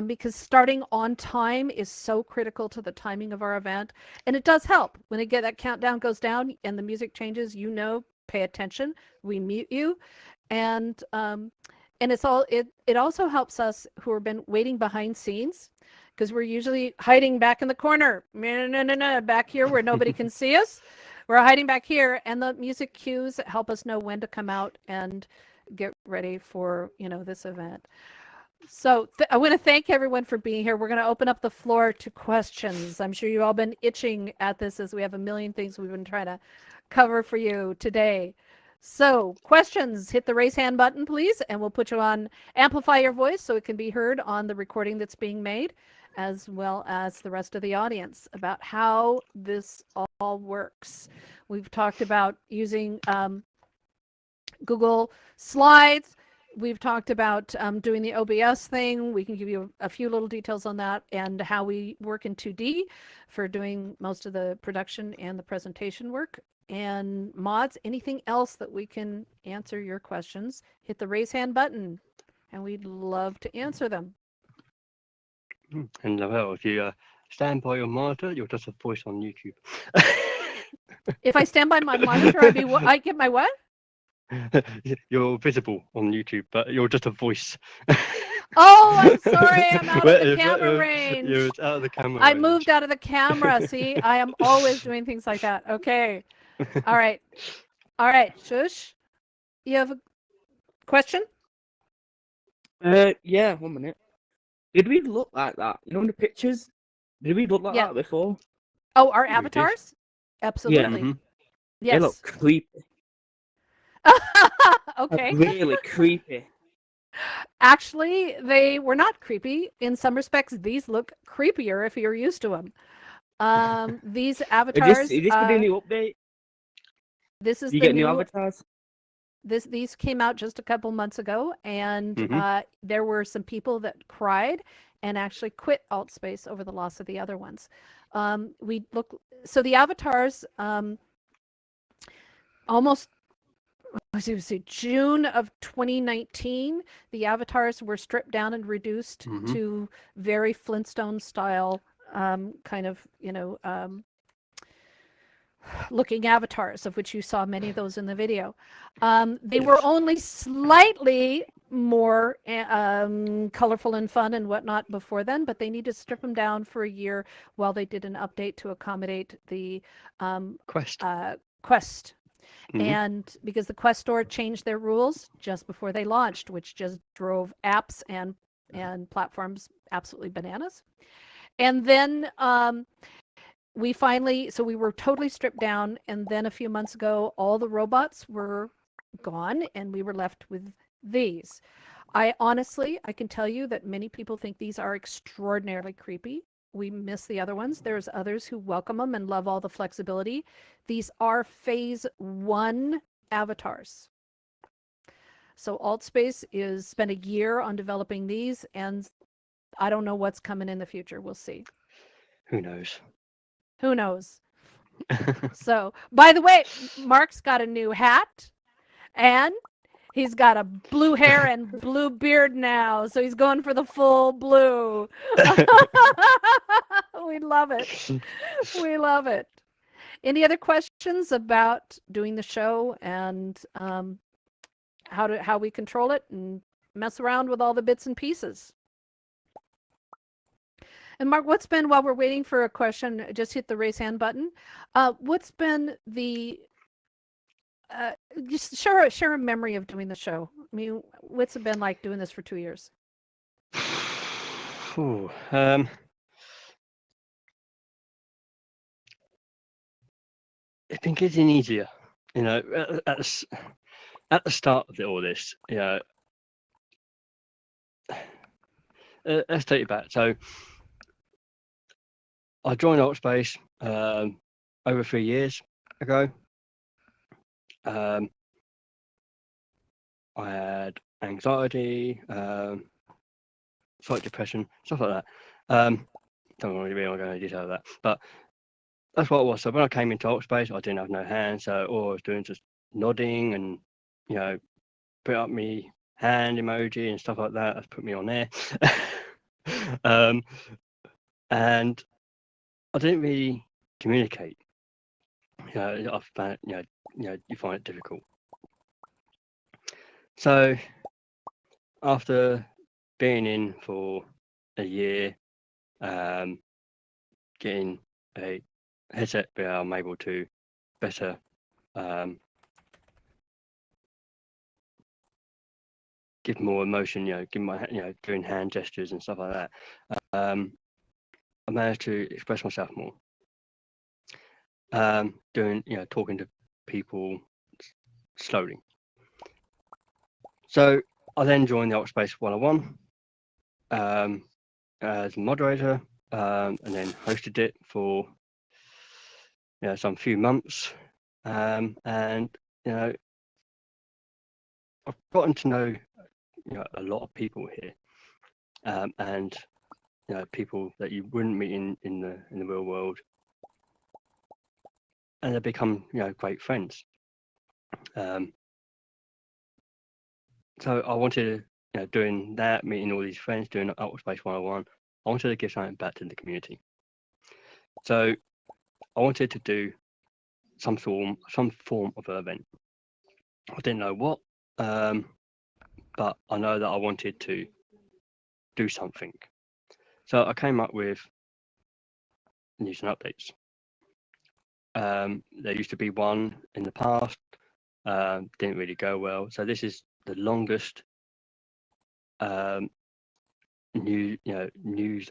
Because starting on time is so critical to the timing of our event, and it does help when that countdown goes down and the music changes. Pay attention. We mute you, and it also helps us who have been waiting behind scenes, because we're usually hiding back in the corner. No, back here where nobody can see us. We're hiding back here, and the music cues help us know when to come out and get ready for this event. So I want to thank everyone for being here. We're going to open up the floor to questions. I'm sure you've all been itching at this, as we have a million things we've been trying to cover for you today. So questions, hit the raise hand button, please, and we'll put you on, amplify your voice so it can be heard on the recording that's being made, as well as the rest of the audience, about how this all works. We've talked about using Google Slides. We've talked about doing the OBS thing. We can give you a few little details on that, and how we work in 2D for doing most of the production and the presentation work. And mods, anything else that we can answer your questions, hit the raise hand button, and we'd love to answer them. And well, if you stand by your monitor, you're just a voice on YouTube. If I stand by my monitor, I get my what? You're visible on YouTube, but you're just a voice. Oh, I'm sorry. I'm out of the camera range. You're out of the camera I range. moved out of the camera. See, I am always doing things like that. Okay. All right. Shush, you have a question? Yeah, 1 minute. Did we look like that? In the pictures? Did we look like that before? Oh, our Yeah, we did. avatars? Absolutely. Yeah. Mhm. Yes. They look creepy. Okay. Really creepy. Actually, they were not creepy. In some respects, these look creepier if you're used to them. These avatars. Is this the new update? This is You the get new new avatars? These came out just a couple months ago, and there were some people that cried and actually quit Altspace over the loss of the other ones. So the avatars, almost June of 2019, the avatars were stripped down and reduced Mhm. to very Flintstone style, kind of, looking avatars, of which you saw many of those in the video. They were Yes. only slightly more colorful and fun and whatnot before then, but they need to strip them down for a year while they did an update to accommodate the Quest. Quest. Mhm. And because the Quest store changed their rules just before they launched, which just drove apps and platforms absolutely bananas. And then we were totally stripped down, and then a few months ago all the robots were gone and we were left with these. I can tell you that many people think these are extraordinarily creepy. We miss the other ones. There's others who welcome them and love all the flexibility. These are phase 1 avatars. So Altspace is spent a year on developing these, and I don't know what's coming in the future. We'll see. Who knows? Who knows? So, by the way, Mark's got a new hat, and he's got a blue hair and blue beard now. So he's going for the full blue. We love it. We love it. Any other questions about doing the show and how we control it and mess around with all the bits and pieces? And Mark, what's been, while we're waiting for a question, just hit the raise hand button. What's been the just share a memory of doing the show? I mean, what's it been like doing this for 2 years? Ooh, it's been getting easier, at the start of all this. Let's take it back. So I joined Altspace over 3 years ago. I had anxiety, slight depression, stuff like that. Don't really want to go into detail of that, but that's what it was. So when I came into Altspace, I didn't have no hands, so all I was doing was just nodding and, put up me hand emoji and stuff like that. That's put me on there. And I didn't really communicate. I found, you find it difficult. So after being in for a year, getting a headset where I'm able to better give more emotion, give my, doing hand gestures and stuff like that. I managed to express myself more. Talking to people slowly. So I then joined the Altspace 101 as a moderator, and then hosted it for some few months, and I've gotten to know a lot of people here, and people that you wouldn't meet in the real world, and they become great friends. So I wanted to, doing that, meeting all these friends, doing Altspace 101, I wanted to give something back to the community. So I wanted to do some form of an event. I didn't know what, but I know that I wanted to do something. So I came up with news and updates. There used to be one in the past, didn't really go well. So this is the longest news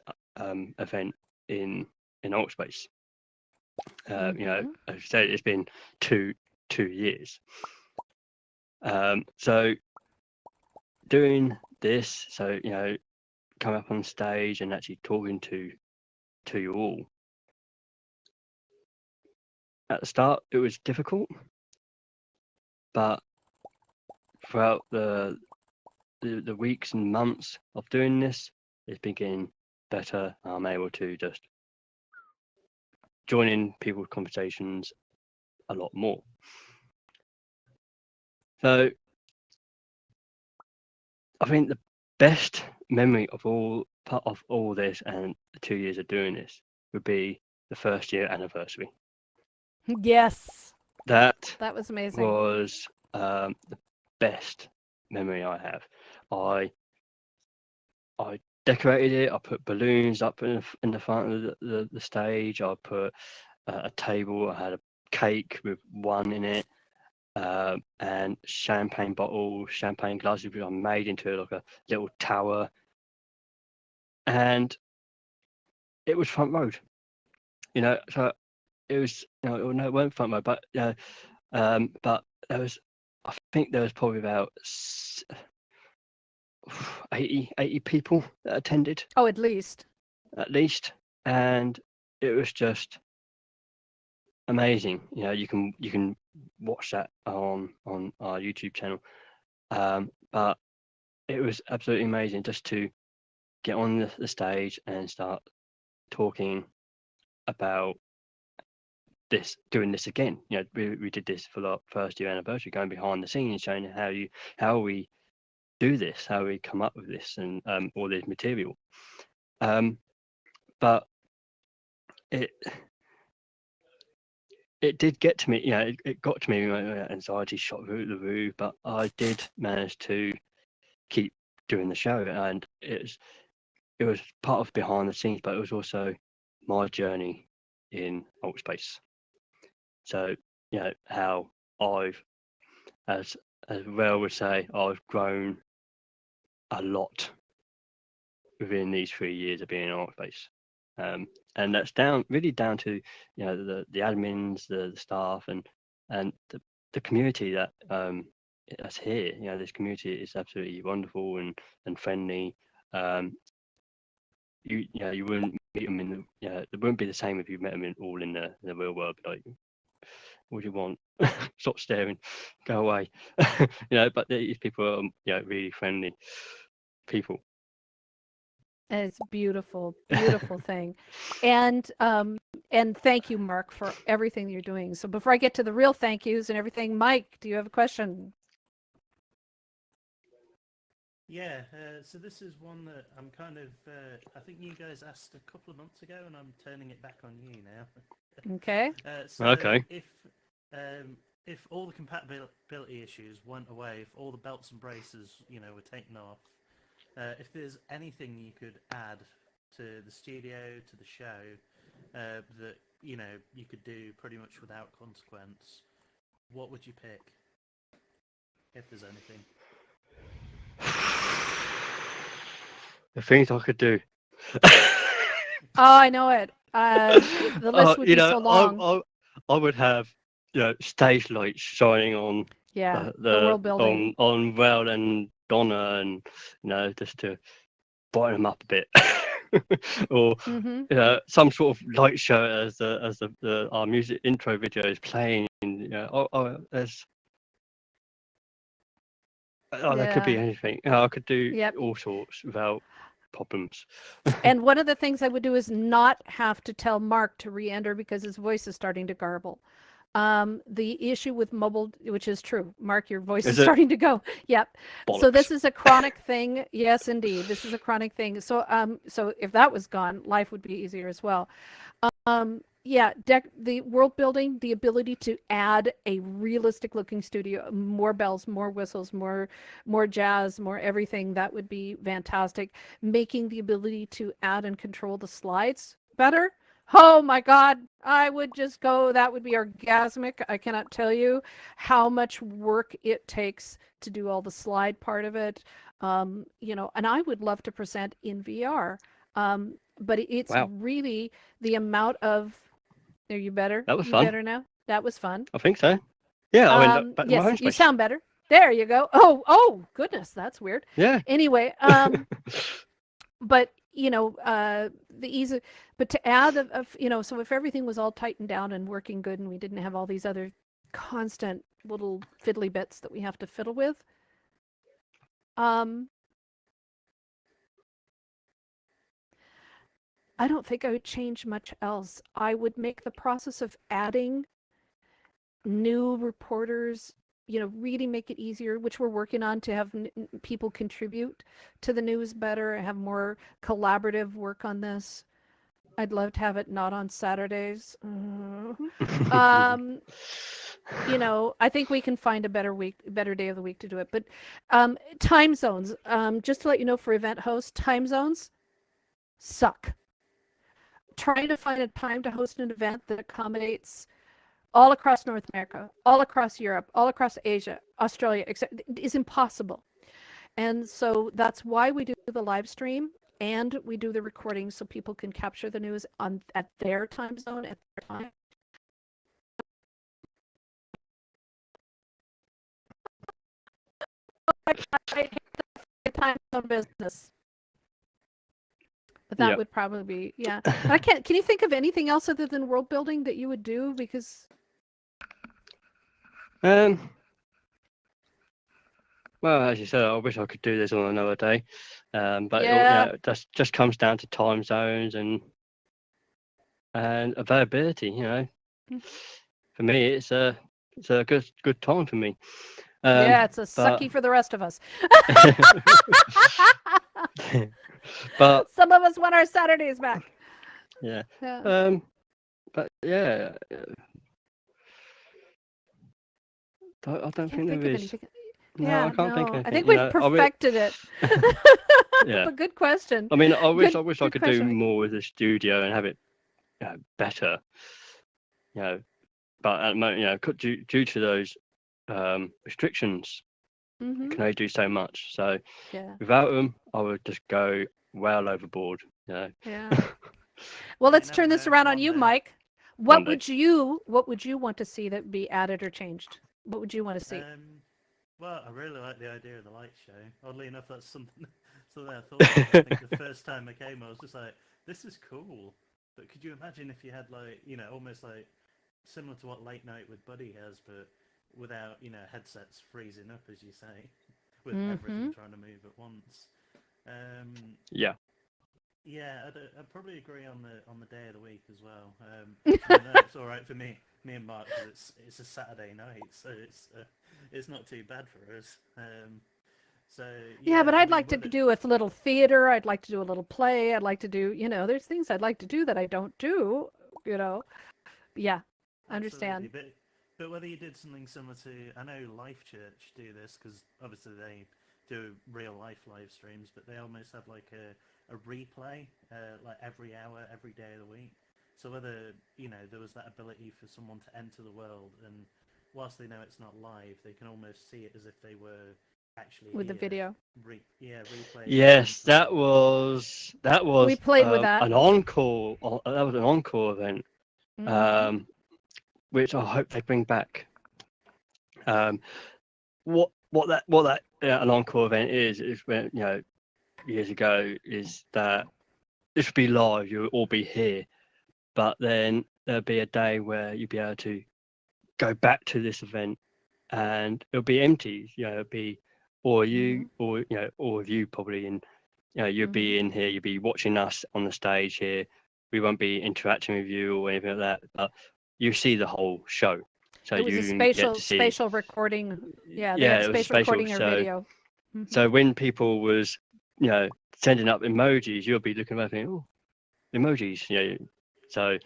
event in Altspace. As I said, it's been two years. So doing this, so coming up on stage and actually talking to you all. At the start, it was difficult, but throughout the weeks and months of doing this, it's been getting better. I'm able to just join in people's conversations a lot more. So I think the best memory of all this and the 2 years of doing this would be the first year anniversary. Yes, That that was amazing. was the best memory I have. I decorated it. I put balloons up in the front of the stage. I put a table. I had a cake with one in it, and champagne bottles, champagne glasses, which I made into like a little tower. And it was front road, so it was, no, it weren't front road, but but there was, I think there was probably about 80 people that attended Oh, at least. at least, and it was just amazing. You can watch that on our YouTube channel, but it was absolutely amazing just to get on the stage and start talking about doing this again. We did this for our first year anniversary, going behind the scenes, showing how we do this, how we come up with this, and all this material. But it did get to me. It got to me. My anxiety shot through the roof, but I did manage to keep doing the show, and it was part of behind the scenes, but it was also my journey in Altspace. So how I've, as Rel would say, I've grown a lot within these 3 years of being in Altspace, and that's really down to the admins, the staff, and the community that's here. This community is absolutely wonderful and friendly. You wouldn't meet them it wouldn't be the same if you met them all in the real world. Like, what do you want? Stop staring, go away. But these people are really friendly people. It's a beautiful, beautiful thing. And thank you, Mark, for everything you're doing. So before I get to the real thank yous and everything, Mike, do you have a question? Yeah, so this is one that I'm kind of, I think you guys asked a couple of months ago, and I'm turning it back on you now. Okay. So Okay. if all the compatibility issues went away, if all the belts and braces, were taken off, if there's anything you could add to the studio, to the show, that, you could do pretty much without consequence, what would you pick? If there's anything. The things I could do. Oh, I know it. The list would be so long. I would have stage lights shining on Yeah, the world building. on Rel and Donna, and just to brighten them up a bit. Or some sort of light show as our music intro video is playing. That could be anything. I could do all sorts without problems. And one of the things I would do is not have to tell Mark to re-enter because his voice is starting to garble. The issue with mobile, which is true, Mark, your voice is starting to go. Yep. Bollocks. So this is a chronic thing. Yes, indeed, this is a chronic thing. So so if that was gone, life would be easier as well. The world building, the ability to add a realistic looking studio, more bells, more whistles, more jazz, more everything, that would be fantastic. Making the ability to add and control the slides better. Oh my God, I would just go, that would be orgasmic. I cannot tell you how much work it takes to do all the slide part of it. And I would love to present in VR. But it's really the amount of, are you better? That was you fun. Better now? That was fun. I think so. Yeah, yes, you sound better. There you go. Oh goodness, that's weird. Yeah. Anyway, but the ease of, but to add so if everything was all tightened down and working good, and we didn't have all these other constant little fiddly bits that we have to fiddle with, I don't think I would change much else. I would make the process of adding new reporters really make it easier, which we're working on, to have people contribute to the news better, have more collaborative work on this. I'd love to have it not on Saturdays. I think we can find a better day of the week to do it. But time zones, just to let you know, for event hosts, time zones suck. Trying to find a time to host an event that accommodates all across North America, all across Europe, all across Asia, Australia, etc., is impossible. And so that's why we do the live stream and we do the recording, so people can capture the news at their time zone, at their time. I hate the time zone business. But that Yep. would probably be, yeah. I can't. Can you think of anything else other than world building that you would do? Because Well, as you said, I wish I could do this on another day, but Yeah. it just comes down to time zones and availability. For me, it's a good time for me. yeah, it's a but- sucky for the rest of us. but Some of us want our Saturdays back. yeah, Yeah. but yeah, I don't think there is. anything. No, Yeah, I can't think of no. anything. I think you we've know, I mean- perfected it. Yeah. But good question. I mean, I wish Good- I good could question, do Mike. more with the studio and have it better. But at the moment, due to those restrictions, Hmm. can only do so much. So Yeah. without them, I would just go well overboard. Yeah. You Well, let's never turn this know, around on one you, day. Mike. One What would you want to see that be added or changed? What would you want to see? Well, I really like the idea of the light show. Oddly enough, that's something I thought of. I think the first time I came, I was just like, this is cool. But could you imagine if you had almost like similar to what Late Night with Buddy has, but without, headsets freezing up, as you say, with everything trying to move at once. Yeah. Yeah, I'd probably agree on the day of the week as well. I know it's all right for me and Mark, 'cause it's a Saturday night, so it's not too bad for us. Yeah, but I I'd mean, like to whether- do a little theater. I'd like to do a little play. I'd like to do, there's things I'd like to do that I don't do, Yeah, understand. Absolutely, but whether you did something similar to, I know Life Church do this because obviously they do real life live streams, but they almost have like a replay like every hour, every day of the week. So whether there was that ability for someone to enter the world, and whilst they know it's not live, they can almost see it as if they were actually With the here, video. replay. Yes, that was We played with that. an encore. That was an encore event, Mhm. which I hope they bring back. What that an encore event is when years ago is that this would be live. You'll all be here, but then there'll be a day where you'll be able to go back to this event, and it'll be empty. It'll be or you or all of you probably, and you'll be in here. You'll be watching us on the stage here. We won't be interacting with you or anything like that, but you see the whole show. So It was you a can get to see. spatial recording. Yeah, they had it was spatial recording or so, video. Mhm. So when people was sending up emojis, you'll be looking around thinking, oh, emojis. So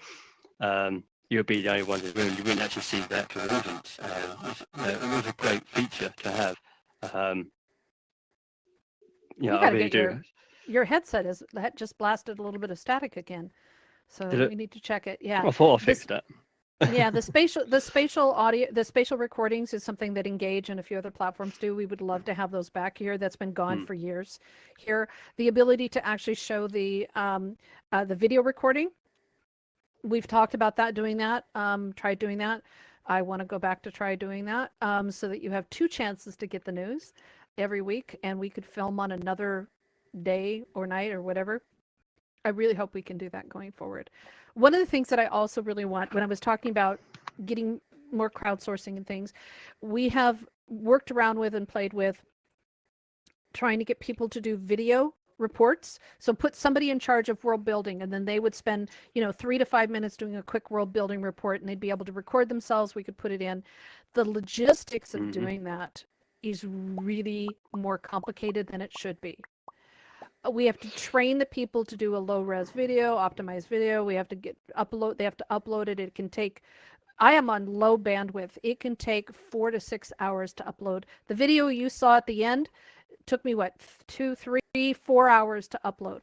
you'll be the only one in the room. You wouldn't actually see the actual audience. It was a great feature to have. You I gotta really get do. your headset just blasted a little bit of static again. So Did it? we need to check it. Yeah. I thought I This- fixed that. Yeah, the spatial audio, the spatial recordings is something that Engage and a few other platforms do. We would love to have those back here. That's been gone for years. Here, the ability to actually show the video recording. We've talked about doing that. Tried doing that. I want to go back to try doing that, so that you have 2 chances to get the news every week, and we could film on another day or night or whatever. I really hope we can do that going forward. One of the things that I also really want, when I was talking about getting more crowdsourcing and things, we have worked around with and played with trying to get people to do video reports. So put somebody in charge of world building, and then they would spend, 3 to 5 minutes doing a quick world building report, and they'd be able to record themselves. We could put it in. The logistics of doing that is really more complicated than it should be. We have to train the people to do a low res video, optimized video. We have to they have to upload it. It can take, I am on low bandwidth. It can take 4 to 6 hours to upload. The video you saw at the end took me, 2, 3, 4 hours to upload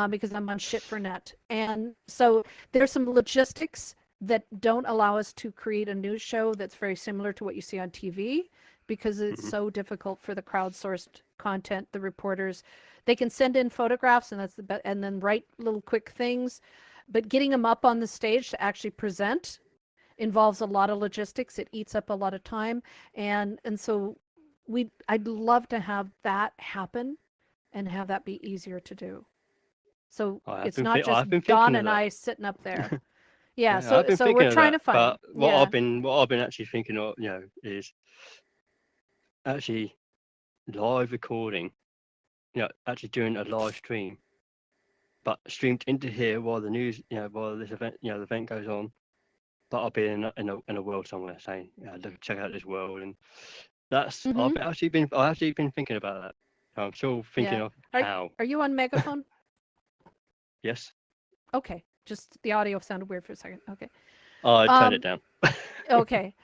because I'm on shit for net. And so there's some logistics that don't allow us to create a news show that's very similar to what you see on TV, because it's so difficult for the crowdsourced content, the reporters. They can send in photographs, and and then write little quick things, but getting them up on the stage to actually present involves a lot of logistics. It eats up a lot of time, and so I'd love to have that happen and have that be easier to do. So it's not just Don and I sitting up there. Yeah, so we're trying to find. But what I've been actually thinking of, is actually live recording, actually doing a live stream, but streamed into here while the news, while this event, the event goes on. But I'll be in a world somewhere saying, look, check out this world, and that's I've actually been thinking about that. I'm still thinking of how. Are you on megaphone? Yes. Okay, just the audio sounded weird for a second. Okay. I turned it down. Okay.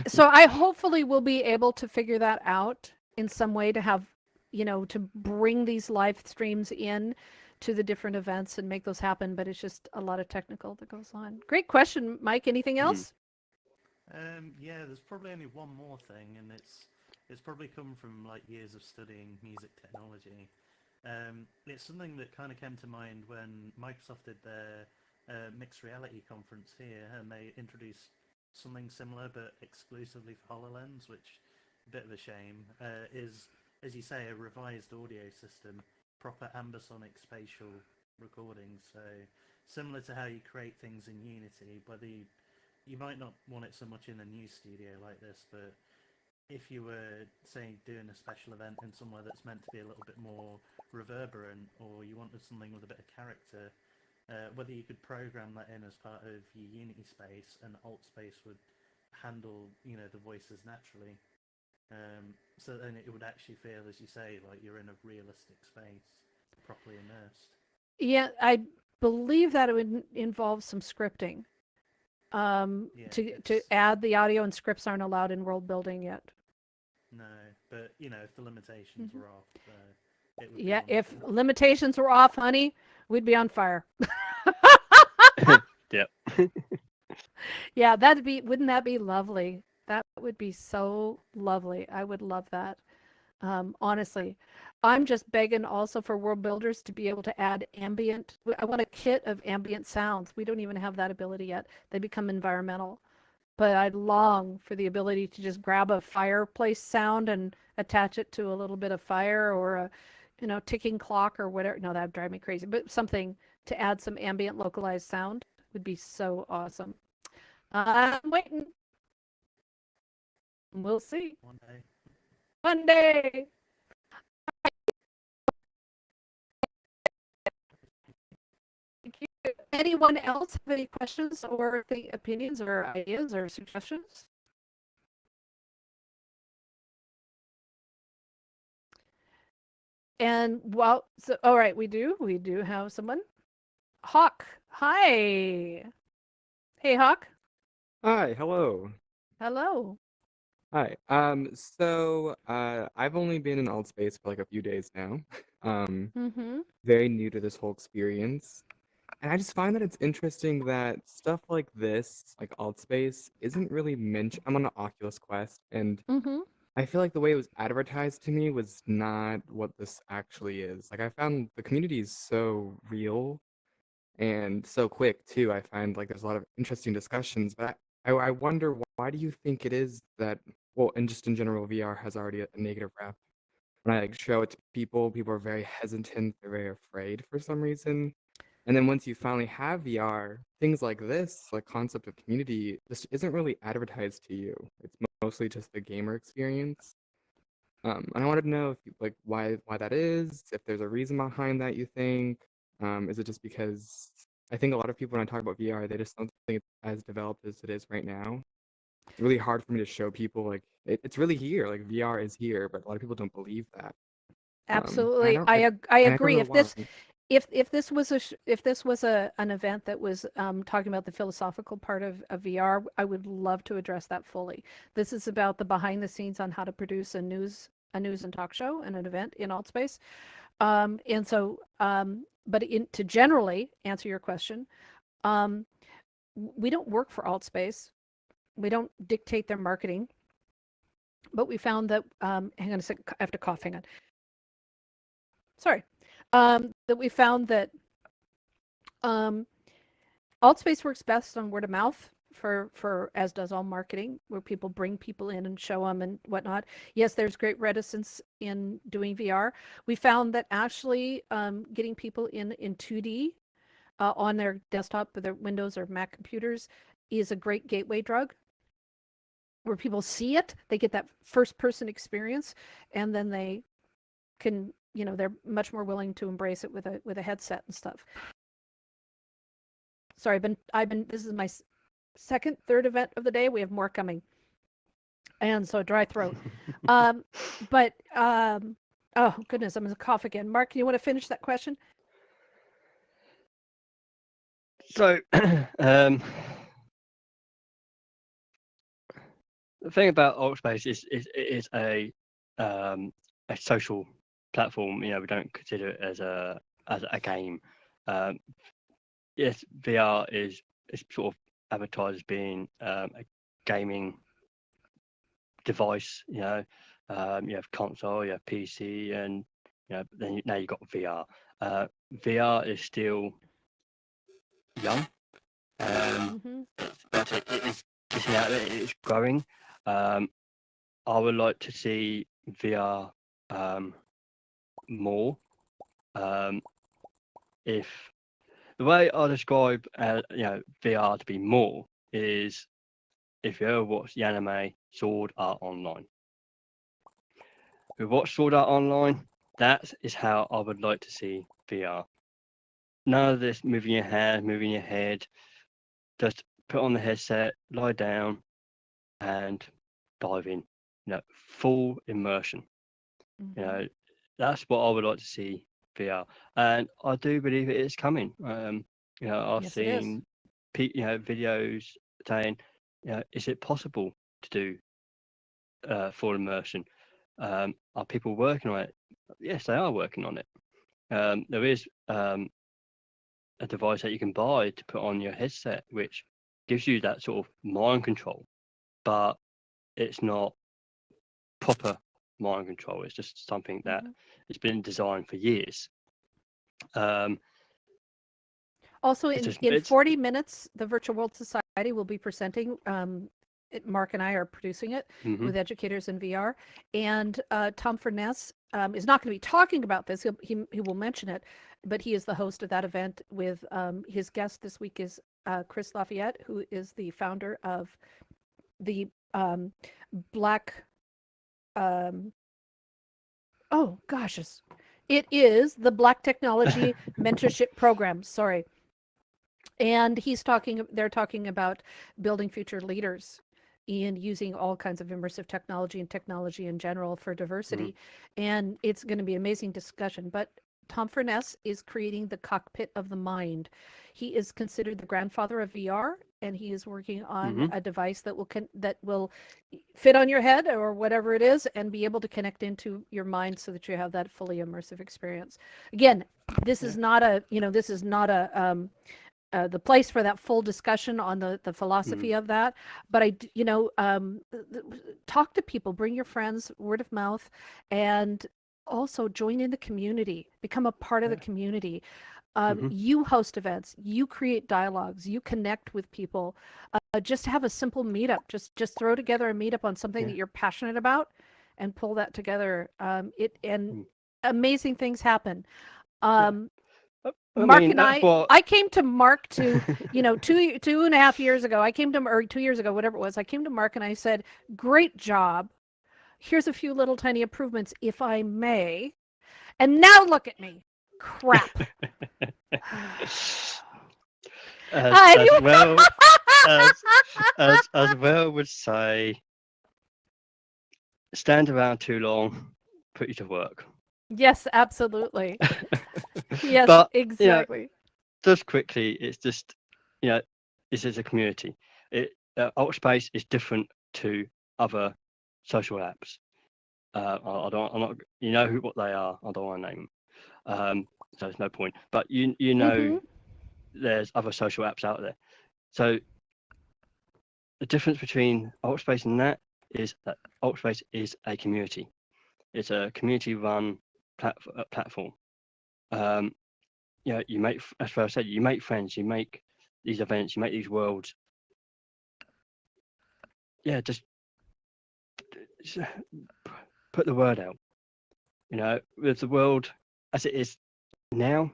So I hopefully will be able to figure that out in some way to have, to bring these live streams in to the different events and make those happen. But it's just a lot of technical that goes on. Great question, Mike. Anything else? Yeah, there's probably only one more thing, and it's probably come from like years of studying music technology. It's something that kind of came to mind when Microsoft did their mixed reality conference here, and they introduced something similar but exclusively for HoloLens, which, a bit of a shame, is, as you say, a revised audio system, proper ambisonic spatial recording. So similar to how you create things in Unity, whether you might not want it so much in a new studio like this, but if you were, say, doing a special event in somewhere that's meant to be a little bit more reverberant, or you wanted something with a bit of character, whether you could program that in as part of your Unity space, and Alt space would handle, the voices naturally. So then it would actually feel, as you say, like you're in a realistic space, properly immersed. Yeah, I believe that it would involve some scripting. To add the audio, and scripts aren't allowed in world building yet. No, but if the limitations were off, it would. Yeah, if limitations were off, honey, we'd be on fire. Yep. Yeah, wouldn't that be lovely? That would be so lovely. I would love that. Honestly, I'm just begging also for world builders to be able to add ambient. I want a kit of ambient sounds. We don't even have that ability yet. They become environmental. But I long for the ability to just grab a fireplace sound and attach it to a little bit of fire, or a, ticking clock or whatever. No, that'd drive me crazy. But something to add some ambient localized sound would be so awesome. I'm waiting. We'll see. One day. One day. Thank you. Anyone else have any questions or opinions or ideas or suggestions? And all right, we do have someone. Hawk, hi. Hey, Hawk. Hi, hello. Hello. Hi. I've only been in Altspace for like a few days now. Very new to this whole experience. And I just find that it's interesting that stuff like this, like Altspace, isn't really mentioned. I'm on an Oculus Quest, and I feel like the way it was advertised to me was not what this actually is. Like, I found the community is so real and so quick too. I find like there's a lot of interesting discussions, but I wonder, why do you think it is that, well, and just in general, VR has already a negative rep. When I like show it to people, people are very hesitant, they're very afraid for some reason. And then once you finally have VR, things like this, like concept of community, just isn't really advertised to you. It's mostly just the gamer experience. And I wanted to know if like why that is, if there's a reason behind that you think. Is it just because I think a lot of people when I talk about VR, they just don't think it's as developed as it is right now. It's really hard for me to show people like it's really here, like VR is here, but a lot of people don't believe that. And Absolutely, don't- I and I don't agree. know If this why. if this was an event that was talking about the philosophical part of VR, I would love to address that fully. This is about the behind the scenes on how to produce a news and talk show and an event in Altspace. And so, but to generally answer your question, we don't work for Altspace. We don't dictate their marketing. But we found that, hang on a second, I have to cough, hang on. Sorry. That we found that Altspace works best on word of mouth for as does all marketing, where people bring people in and show them and whatnot. Yes, there's great reticence in doing VR. We found that actually getting people in 2D on their desktop with their Windows or Mac computers is a great gateway drug, where people see it, they get that first person experience, and then they can, they're much more willing to embrace it with a headset and stuff. Sorry, this is my third event of the day. We have more coming. And so dry throat. Oh goodness, I'm gonna cough again. Mark, you want to finish that question? So, the thing about Altspace is it is a social platform. We don't consider it as a game. Yes, VR is sort of advertised as being a gaming device. You have console, you have PC, and then now you've got VR. VR is still young, but it's growing. I would like to see VR more. If the way I describe VR to be more is, if you ever watch the anime Sword Art Online. If you watch Sword Art Online, that is how I would like to see VR. None of this moving your hand, moving your head. Just put on the headset, lie down, and dive in. Full immersion. That's what I would like to see VR, and I do believe it is coming. I've Yes, it is. seen videos saying, is it possible to do full immersion? Are people working on it? Yes, they are working on it. There is a device that you can buy to put on your headset, which gives you that sort of mind control, but it's not proper mind control. It's just something that it's been designed for years. Also, in 40 minutes, the Virtual World Society will be presenting. Mark and I are producing it with educators in VR, and Tom Furness is not going to be talking about this. He will mention it, but he is the host of that event. With his guest this week is Chris Lafayette, who is the founder of the Black. It is the Black Technology Mentorship Program. Sorry. And they're talking about building future leaders and using all kinds of immersive technology and technology in general for diversity. And it's going to be an amazing discussion. But Tom Furness is creating the cockpit of the mind. He is considered the grandfather of VR, and he is working on a device that will fit on your head or whatever it is, and be able to connect into your mind so that you have that fully immersive experience. Again, this is not the place for that full discussion on the philosophy of that, but talk to people, bring your friends, word of mouth, and also join in the community, become a part of the community. You host events, you create dialogues, you connect with people. Just have a simple meetup. Just throw together a meetup on something that you're passionate about, and pull that together. Amazing things happen. Mark and I came to Mark to, 2.5 years ago. I came to, or 2 years ago, whatever it was. I came to Mark and I said, "Great job. here's a few little tiny improvements, if I may. And now look at me. Crap. as you- well as well would say, stand around too long, put you to work. Yes, absolutely. Yes, But, exactly. Just quickly, it's just, this is a community. Altspace is different to other social apps. I'm not, what they are. I don't want to name them. So there's no point. But you know, there's other social apps out there. So the difference between Altspace and that is that Altspace is a community. It's a community-run platform. You make, as I said, you make friends, you make these events, you make these worlds. Yeah, just put the word out. With the world as it is now,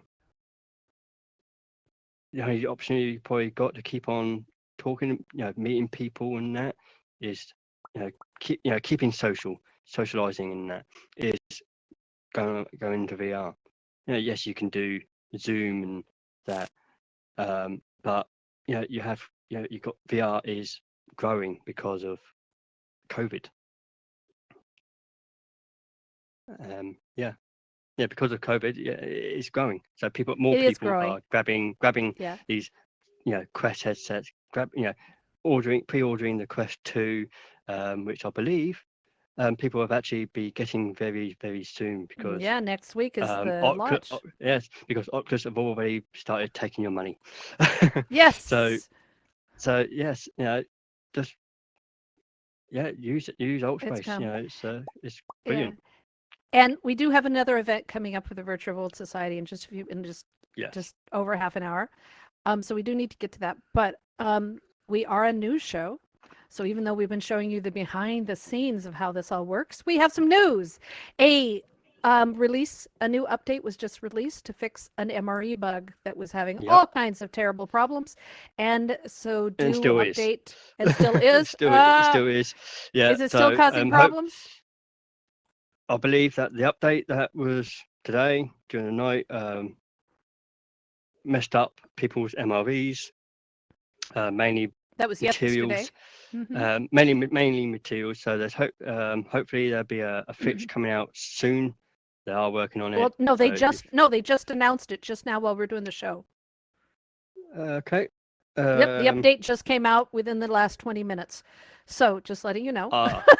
the only opportunity you probably got to keep on talking, meeting people, and that is, keeping socializing, and that is going into VR. Yes, you can do Zoom and that, but you've got VR is growing because of COVID. Because of COVID, it's growing. So more It is people growing. are grabbing Yeah. these, Quest headsets, pre-ordering the Quest 2, which I believe people have actually be getting very, very soon, because Yeah, next week is the launch. yes, because Oculus have already started taking your money. Yes. So yes, just use Altspace. come. It's brilliant. Yeah. And we do have another event coming up with the Virtual World Society in just Yes. just over half an hour. So we do need to get to that. But we are a news show. So even though we've been showing you the behind the scenes of how this all works, we have some news. A new update was just released to fix an MRE bug that was having Yep. all kinds of terrible problems. And so And still update is. and still is. It still is. Yeah. Is it still causing problems? I believe that the update that was today during the night messed up people's MREs, mainly That was materials. yesterday. Mhm. Mainly materials. So there's hopefully there'll be a fix coming out soon. They are working on it. Well, no, they So just announced it just now while we're doing the show. okay. Yep, the update just came out within the last 20 minutes. So just letting you know,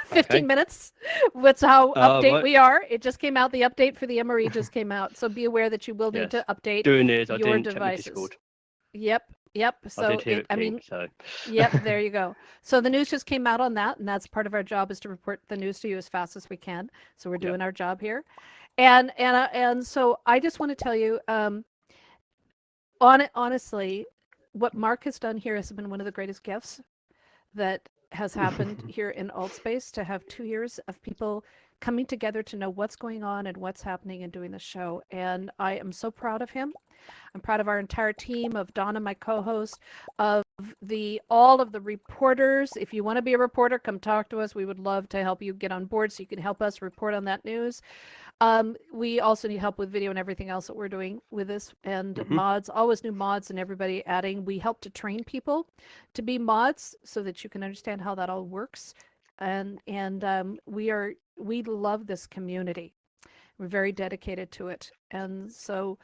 15 okay. minutes. That's how update right. we are. It just came out. The update for the MRE just came out. So be aware that you will need to update Doing it, I your didn't check the devices. Discord. Yep. So I did hear it. So yep, there you go. So the news just came out on that, and that's part of our job, is to report the news to you as fast as we can. So we're doing our job here, and so I just want to tell you, honestly, what Mark has done here has been one of the greatest gifts that has happened here in Altspace, to have 2 years of people coming together to know what's going on and what's happening and doing the show. And I am so proud of him. I'm proud of our entire team, of Donna, my co-host, of all of the reporters. If you want to be a reporter, come talk to us. We would love to help you get on board so you can help us report on that news. We also need help with video and everything else that we're doing with this, and mods, always new mods, and everybody adding. We help to train people to be mods so that you can understand how that all works. And we love this community. We're very dedicated to it. And so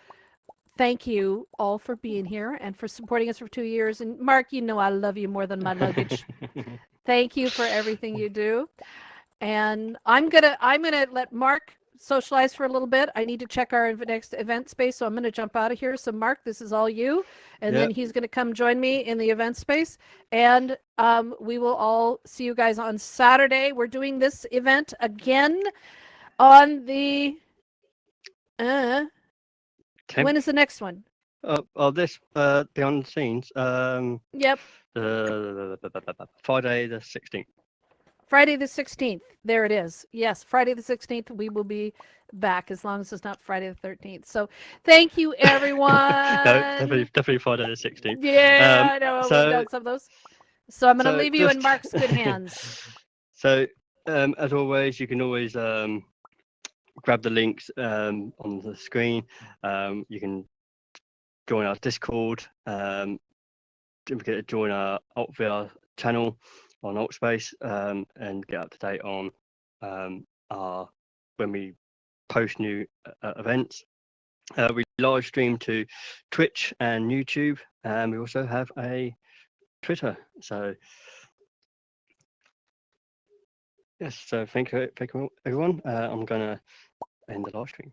thank you all for being here and for supporting us for 2 years. And Mark, I love you more than my luggage. Thank you for everything you do. And I'm gonna let Mark socialize for a little bit. I need to check our next event space, so I'm gonna jump out of here. So Mark, this is all you, and then he's gonna come join me in the event space, and we will all see you guys on Saturday. We're doing this event again on the when is the next one? This behind the scenes. Yep. Friday the 16th. Friday the 16th. There it is. Yes, Friday the 16th. We will be back, as long as it's not Friday the 13th. So thank you, everyone. No, definitely Friday the 16th. Yeah, I know. So- We've done some of those. So I'm going to so leave you in just- Mark's good hands. So as always, you can always grab the links on the screen. You can join our Discord. Don't forget to join our AltVR channel on AltSpace and get up to date on our when we post new events. We live stream to Twitch and YouTube, and we also have a Twitter. So yes, so thank you everyone. I'm gonna end the live stream.